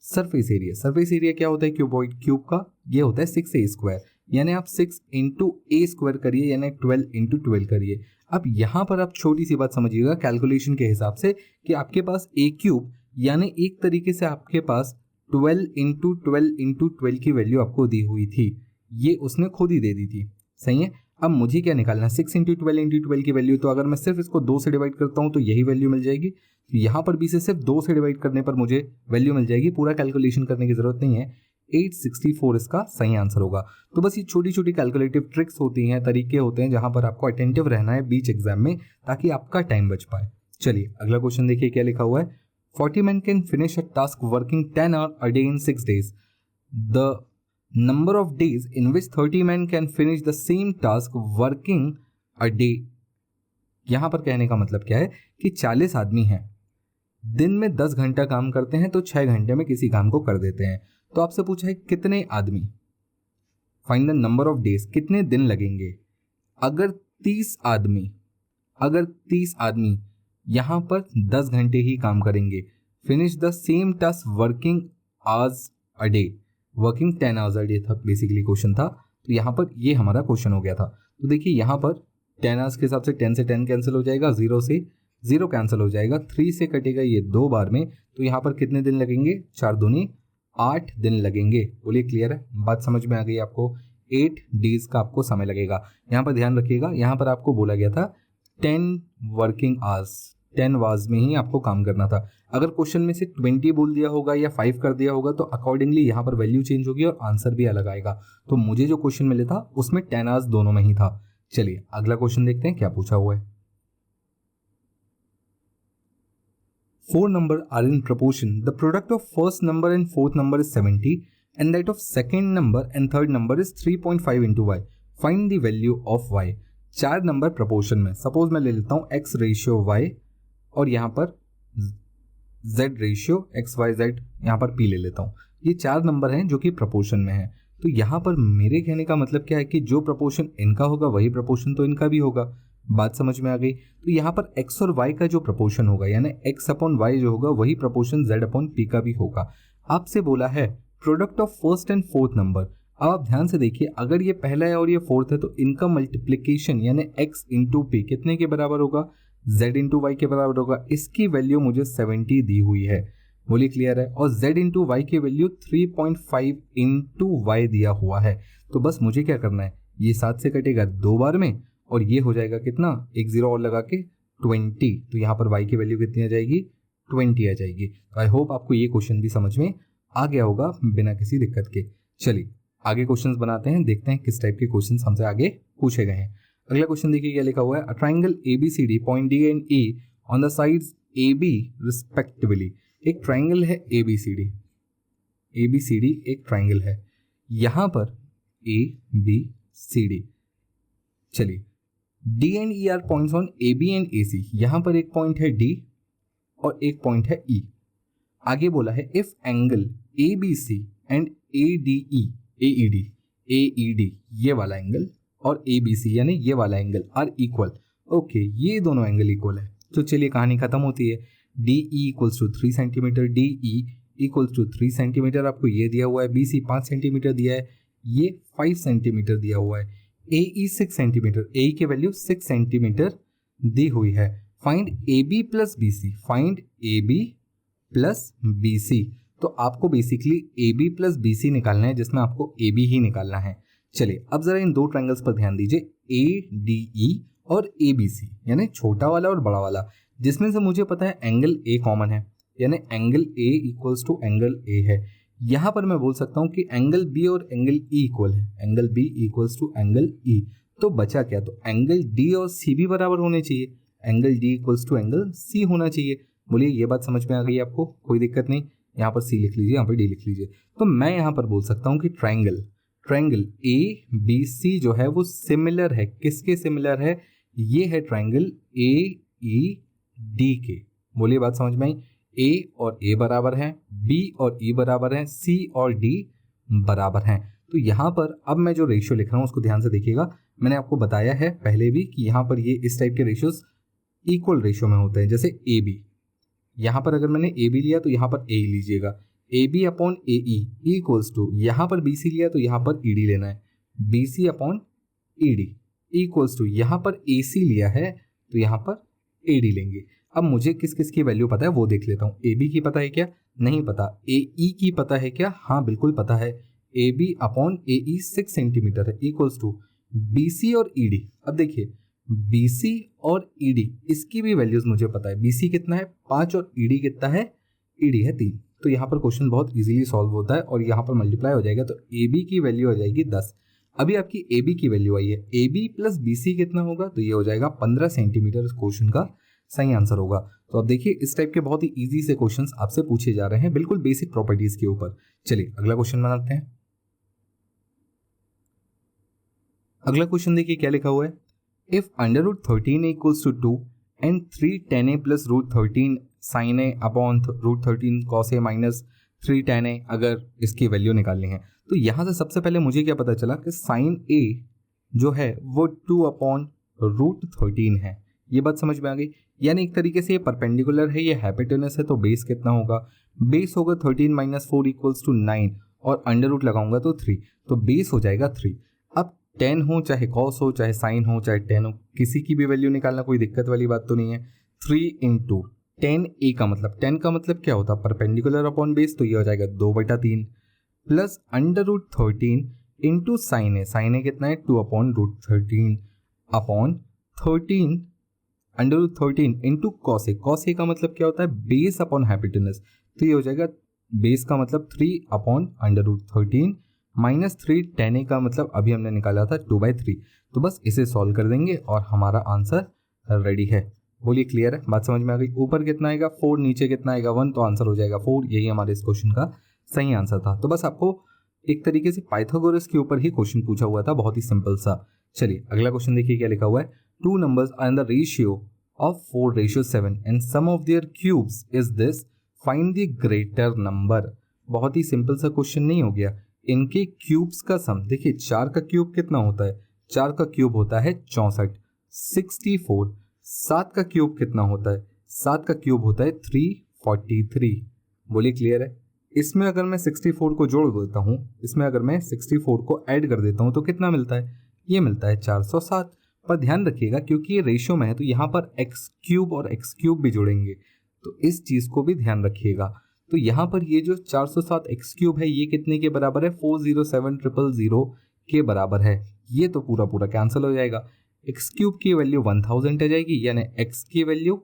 सरफेस एरिया। सरफेस एरिया क्या होता है क्यूबॉइड क्यूब का, ये होता है 6a स्क्वायर, यानी आप 6 इंटू ए स्क्वायर करिए यानी 12 इंटू 12 करिए। अब यहाँ पर आप छोटी सी बात समझिएगा कैलकुलेशन के हिसाब से कि आपके पास ए क्यूब यानी एक तरीके से आपके पास 12 इंटू 12 इंटू 12 की वैल्यू आपको दी हुई थी, ये उसने खुद ही दे दी थी, सही है। अब मुझे क्या निकालना है, 6 इंटू 12 इंटू 12 की वैल्यू। तो अगर मैं सिर्फ इसको 2 से डिवाइड करता हूँ तो यही वैल्यू मिल जाएगी। तो यहाँ पर भी से सिर्फ 2 से डिवाइड करने पर मुझे वैल्यू मिल जाएगी, पूरा कैलकुलेशन करने की जरूरत नहीं है। 864 इसका सही आंसर होगा। तो बस ये छोटी छोटी कैलकुलेटिव ट्रिक्स होती हैं, तरीके होते हैं जहां पर आपको अटेंटिव रहना है बीच एग्जाम में ताकि आपका टाइम बच पाए। चलिए अगला क्वेश्चन देखिए क्या लिखा हुआ है। 40 men can finish a task working 10 hours a day in 6 days. The number of days in which 30 men can finish the same task working a day. यहाँ पर कहने का मतलब क्या है कि 40 आदमी हैं, दिन में 10 घंटा काम करते हैं तो 6 घंटे में किसी काम को कर देते हैं। तो आपसे पूछा है कितने आदमी, find the number of days, कितने दिन लगेंगे। अगर 30 आदमी यहाँ पर 10 घंटे ही काम करेंगे, finish the same task working hours a day, working 10 hours a day था बेसिकली क्वेश्चन था। तो यहाँ पर ये हमारा क्वेश्चन हो गया था। तो देखिए यहाँ पर 10 आवर्स के हिसाब से 10 से 10 कैंसिल हो जाएगा, 0 से 0 कैंसिल हो जाएगा, 3 से कटेगा ये 2 बार में। तो यहाँ पर कितने दिन लगेंगे, 4 दूनी 8 दिन लगेंगे। बोलिए क्लियर है, बात समझ में आ गई आपको। 8 डेज का आपको समय लगेगा। यहाँ पर ध्यान रखिएगा, यहाँ पर आपको बोला गया था 10 वर्किंग आवर्स, 10 आवर्स में ही आपको काम करना था। अगर क्वेश्चन में से 20 बोल दिया होगा या 5 कर दिया होगा तो अकॉर्डिंगली यहाँ पर वैल्यू चेंज होगी और आंसर भी अलग आएगा। तो मुझे जो क्वेश्चन मिले था उसमें 10 आवर्स दोनों में ही था। चलिए अगला क्वेश्चन देखते हैं क्या पूछा हुआ है। 4 numbers are in proportion. The product of first number and fourth number is 70 and that of second number and third number is 3.5 into y. Find the value of y. 4 number proportion में, सपोज मैं ले लेता हूँ x रेशियो y और यहाँ पर z ratio x y z, यहाँ पर p ले लेता हूँ। ये 4 नंबर हैं जो कि प्रपोर्शन में है। तो यहाँ पर मेरे कहने का मतलब क्या है कि जो प्रपोर्शन इनका होगा वही प्रपोर्शन तो इनका भी होगा। बात समझ में आ गई। तो यहाँ पर x और y का जो प्रपोर्शन होगा यानी x अपॉन y जो होगा वही प्रपोर्शन z अपॉन p का भी होगा। आपसे बोला है product of first and fourth number. अब आप ध्यान से देखिए, अगर ये पहला है और ये फोर्थ है तो इनका मल्टीप्लीकेशन यानी x इंटू पी कितने के बराबर होगा, z इंटू वाई के बराबर होगा। इसकी वैल्यू मुझे 70 दी हुई है। बोलिए क्लियर है। और z इंटू वाई की वैल्यू 3.5 इंटू वाई दिया हुआ है। तो बस मुझे क्या करना है, ये 7 से कटेगा 2 बार में और ये हो जाएगा कितना, एक 0 और लगा के 20। तो यहाँ पर y की वैल्यू कितनी आ जाएगी, 20 आ जाएगी। तो आई होप आपको ये क्वेश्चन भी समझ में आ गया होगा बिना किसी दिक्कत के। चलिए आगे क्वेश्चंस बनाते हैं, देखते हैं किस टाइप के क्वेश्चंस हमसे आगे पूछे गए हैं। अगला क्वेश्चन देखिए क्या लिखा हुआ है। A triangle ABCD point D and E on the sides AB respectively. एक ट्राइंगल है ABCD एक ट्राइंगल है, यहाँ पर ABCD। चलिए D and E are points on AB and AC। यहाँ पर एक पॉइंट है D और एक पॉइंट है E। आगे बोला है if angle ABC and AED ये वाला एंगल और ABC यानी ये वाला एंगल आर इक्वल। ओके, ये दोनों एंगल इक्वल है। तो चलिए कहानी खत्म होती है। DE equals to 3 centimetre, DE equals to 3 centimetre आपको ये दिया हुआ है। BC 5 सेंटीमीटर दिया है, ये 5 सेंटीमीटर दिया हुआ है। AE 6 सेंटीमीटर, AE की वैल्यू 6 सेंटीमीटर दी हुई है। Find a B plus b c, find a B plus b c. तो आपको basically a B plus b c निकालना है, जिसमें आपको ए बी ही निकालना है। चलिए अब जरा इन दो ट्रायंगल्स पर ध्यान दीजिए, ए डी ई और ए बी सी, यानी छोटा वाला और बड़ा वाला, जिसमें से मुझे पता है एंगल ए कॉमन है, यानी angle a equals to angle a है। यहाँ पर मैं बोल सकता हूँ कि एंगल बी और एंगल ई इक्वल है, angle b equals to angle e. तो बचा क्या, तो एंगल डी और सी भी बराबर होने चाहिए, angle d equals to angle c होना चाहिए। बोलिए ये बात समझ में आ गई आपको, कोई दिक्कत नहीं। यहाँ पर सी लिख लीजिए, यहाँ पर डी लिख लीजिए। तो मैं यहाँ पर बोल सकता हूँ कि ट्रायंगल ए बी सी जो है वो सिमिलर है, किसके सिमिलर है, ये है ट्रायंगल ए ई डी के। बोलिए बात समझ में आई, ए और ए बराबर हैं, बी और ई बराबर हैं, सी और डी बराबर हैं। तो यहाँ पर अब मैं जो रेशियो लिख रहा हूँ उसको ध्यान से देखिएगा। मैंने आपको बताया है पहले भी कि यहाँ पर ये इस टाइप के रेशियोज इक्वल रेशियो में होते हैं। जैसे ए बी, यहाँ पर अगर मैंने ए बी लिया तो यहाँ पर ए लीजिएगा, a b upon a e equals to, यहाँ पर बी सी लिया तो यहाँ पर ई डी लेना है, b c upon e d equals to, यहाँ पर ए सी लिया है तो यहाँ पर ए डी लेंगे। अब मुझे किस किस की वैल्यू पता है वो देख लेता हूँ। ए बी की पता है क्या, नहीं पता। ए ई की पता है क्या, हाँ बिल्कुल पता है, a b upon a e 6 centimetre है इक्वल्स टू बी सी और ई डी। अब देखिए बी सी और ई डी, इसकी भी वैल्यूज मुझे पता है। बी सी कितना है 5 और ई डी कितना है, ई डी है 3। तो यहाँ पर क्वेश्चन बहुत इजीली सॉल्व होता है और यहाँ पर मल्टीप्लाई हो जाएगा, तो ए बी की वैल्यू हो जाएगी 10। अभी आपकी ए बी की वैल्यू आई है, a B plus b c कितना होगा, तो ये हो जाएगा 15 सेंटीमीटर। इस क्वेश्चन का सही आंसर होगा। तो अब देखिए इस टाइप के बहुत ही इजी से क्वेश्चंस आपसे पूछे जा रहे हैं, बिल्कुल बेसिक प्रॉपर्टीज के ऊपर। चलिए अगला क्वेश्चन बनाते हैं। अगला क्वेश्चन देखिए क्या लिखा हुआ है, if under root 13 equals to 2 and 3 tan a plus root 13 sin a upon root 13 cos a minus 3 tan a, अगर इसकी वैल्यू निकालनी है तो यहाँ से सबसे पहले मुझे क्या पता चला कि sin a जो है वो 2 अपॉन रूट 13 है। ये बात समझ में आ गई, यानी एक तरीके से ये परपेंडिकुलर है, ये हाइपोटेनस है, तो बेस कितना होगा, बेस होगा 13 माइनस 4 इक्वल्स टू 9 और अंडर रूट लगाऊंगा तो 3, तो बेस हो जाएगा 3। अब tan हो चाहे cos हो चाहे sin हो चाहे tan हो, किसी की भी वैल्यू निकालना कोई दिक्कत वाली बात तो नहीं है। 3 इंटू tan a का मतलब, tan का मतलब क्या होता है, परपेंडिकुलर अपॉन बेस, तो ये हो जाएगा 2/3 plus under root 13 into sin a कितना है 2 upon root 13 upon 13 under root 13 into cos a का मतलब क्या होता है, बेस अपॉन हाइपोटेनस, तो ये हो जाएगा बेस का मतलब 3 upon under root 13 minus 3 tan a का मतलब अभी हमने निकाला था 2/3। तो बस इसे सॉल्व कर देंगे और हमारा आंसर रेडी है। बोलिए क्लियर है, बात समझ में आ गई। ऊपर कितना आएगा 4, नीचे कितना आएगा 1, तो आंसर हो जाएगा 4। यही हमारे इस क्वेश्चन का सही आंसर था। तो बस आपको एक तरीके से पाइथागोरस के ऊपर ही क्वेश्चन पूछा हुआ था, बहुत ही सिंपल सा। चलिए अगला क्वेश्चन देखिए क्या लिखा हुआ है, 2 numbers are in the ratio of 4:7 and sum of their cubes is this, find the greater number। बहुत ही सिंपल सा क्वेश्चन नहीं हो गया, इनके क्यूब्स का सम। देखिए 4 का क्यूब कितना होता है, 4 का क्यूब होता है 64, 64। 7 का क्यूब कितना होता है, 7 का क्यूब होता है 343। बोलिए क्लियर है। इसमें अगर मैं 64 को जोड़ देता हूँ, इसमें अगर मैं 64 को ऐड कर देता हूँ तो कितना मिलता है, ये मिलता है 407। पर ध्यान रखिएगा क्योंकि ये रेशियो में है तो यहाँ पर एक्स क्यूब और एक्स क्यूब भी जोड़ेंगे, तो इस चीज़ को भी ध्यान रखिएगा। तो यहाँ पर ये जो 407 एक्स क्यूब है ये कितने के बराबर है, 407,000 के बराबर है। ये तो पूरा पूरा कैंसिल हो जाएगा। एक्स क्यूब की वैल्यू 1000 आ जाएगी, यानी एक्स की वैल्यू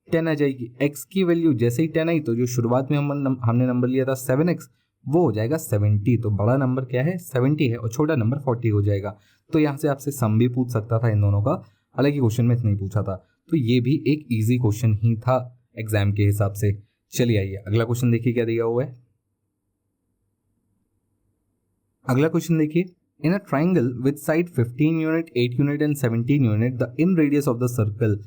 10 आ जाएगी। एक्स की वैल्यू जैसे ही 10 आई तो जो शुरुआत में हमने नंबर लिया था 7x, वो हो जाएगा 70। तो बड़ा नंबर क्या है 70 है और छोटा नंबर 40 हो जाएगा। तो यहाँ से आपसे सम भी पूछ सकता था इन दोनों का, हालांकि क्वेश्चन में इतना ही पूछा था। तो ये भी एक इजी क्वेश्चन ही था एग्जाम के हिसाब से। चलिए आइए अगला क्वेश्चन देखिए क्या दिया हुआ है। अगला क्वेश्चन देखिए, in a triangle with side 15 unit, 8 unit and 17 unit, the in radius of the circle,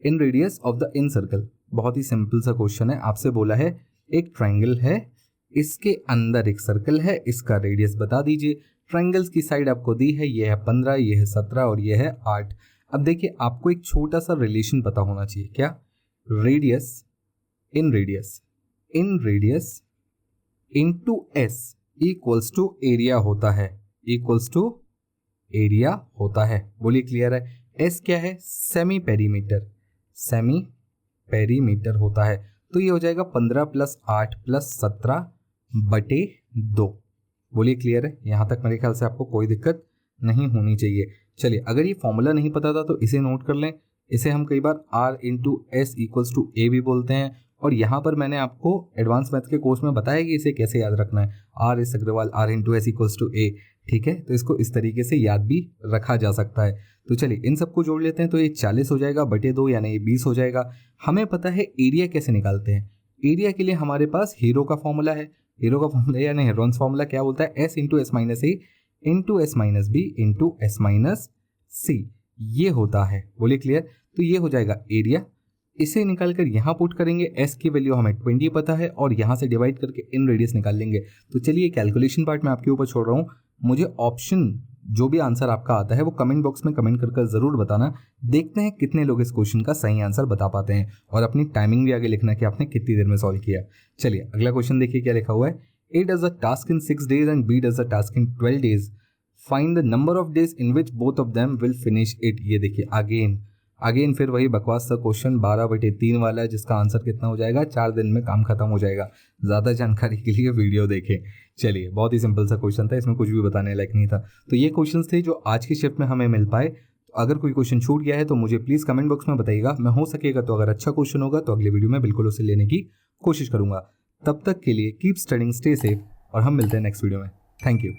in radius of the in circle. बहुत ही सिंपल सा क्वेश्चन है, आपसे बोला है एक ट्राइंगल है, इसके अंदर एक सर्कल है, इसका रेडियस बता दीजिए। ट्राइंगल्स की साइड आपको दी है, ये है 15, ये है 17 और ये है 8। अब देखिए आपको एक छोटा सा रिलेशन पता होना चाहिए, क्या, radius in radius into s equals to area होता है, इक्वल्स टू एरिया होता है। बोलिए क्लियर है। एस क्या है, सेमी पेरीमीटर, सेमी पेरीमीटर होता है। तो ये हो जाएगा 15 + 8 + 17/2। बोलिए क्लियर है? यहाँ तक मेरे ख्याल से आपको कोई दिक्कत नहीं होनी चाहिए। चलिए, अगर ये फॉर्मूला नहीं पता था तो इसे नोट कर लें। इसे हम कई बार R × S = A भी बोलते हैं, और यहाँ पर मैंने आपको एडवांस मैथ के कोर्स में बताया कि इसे कैसे याद रखना है। R.S. Agarwal, R × S = A, ठीक है। तो इसको इस तरीके से याद भी रखा जा सकता है। तो चलिए इन सबको जोड़ लेते हैं। तो ये 40 हो जाएगा बटे 2, यानी ये 20 हो जाएगा। हमें पता है एरिया कैसे निकालते हैं। एरिया के लिए हमारे पास हीरो का फॉर्मूला है। हीरो का फॉर्मूला यानी हेरोन्स फॉर्मूला क्या बोलता है, S × S - A × S - B × S - C, ये होता है। बोलिए क्लियर? तो ये हो जाएगा एरिया। इसे निकालकर यहाँ पुट करेंगे, S की वैल्यू हमें 20 पता है, और यहाँ से डिवाइड करके इन रेडियस निकाल लेंगे। तो चलिए कैलकुलेशन पार्ट मैं आपके ऊपर छोड़ रहा हूँ। मुझे ऑप्शन जो भी आंसर आपका आता है वो कमेंट बॉक्स में कमेंट कर ज़रूर बताना। देखते हैं कितने लोग इस क्वेश्चन का सही आंसर बता पाते हैं, और अपनी टाइमिंग भी आगे लिखना कि आपने कितनी देर में सॉल्व किया। चलिए अगला क्वेश्चन देखिए क्या लिखा हुआ है। A does a task in 6 days and B does a task in 12 days. Find the number of days in which both of them will finish it. ये देखिए अगेन फिर वही बकवास सा क्वेश्चन 12/3 वाला है, जिसका आंसर कितना हो जाएगा, 4 दिन में काम खत्म हो जाएगा। ज़्यादा जानकारी के लिए वीडियो देखें। चलिए, बहुत ही सिंपल सा क्वेश्चन था, इसमें कुछ भी बताने लायक नहीं था। तो ये क्वेश्चन थे जो आज की शिफ्ट में हमें मिल पाए। तो अगर कोई क्वेश्चन छूट गया है तो मुझे प्लीज़ कमेंट बॉक्स में बताइएगा। मैं हो सकेगा तो अगर अच्छा क्वेश्चन होगा तो अगले वीडियो में बिल्कुल उसे लेने की कोशिश करूँगा। तब तक के लिए कीप स्टडिंग, स्टे सेफ, और हम मिलते हैं नेक्स्ट वीडियो में। Thank you.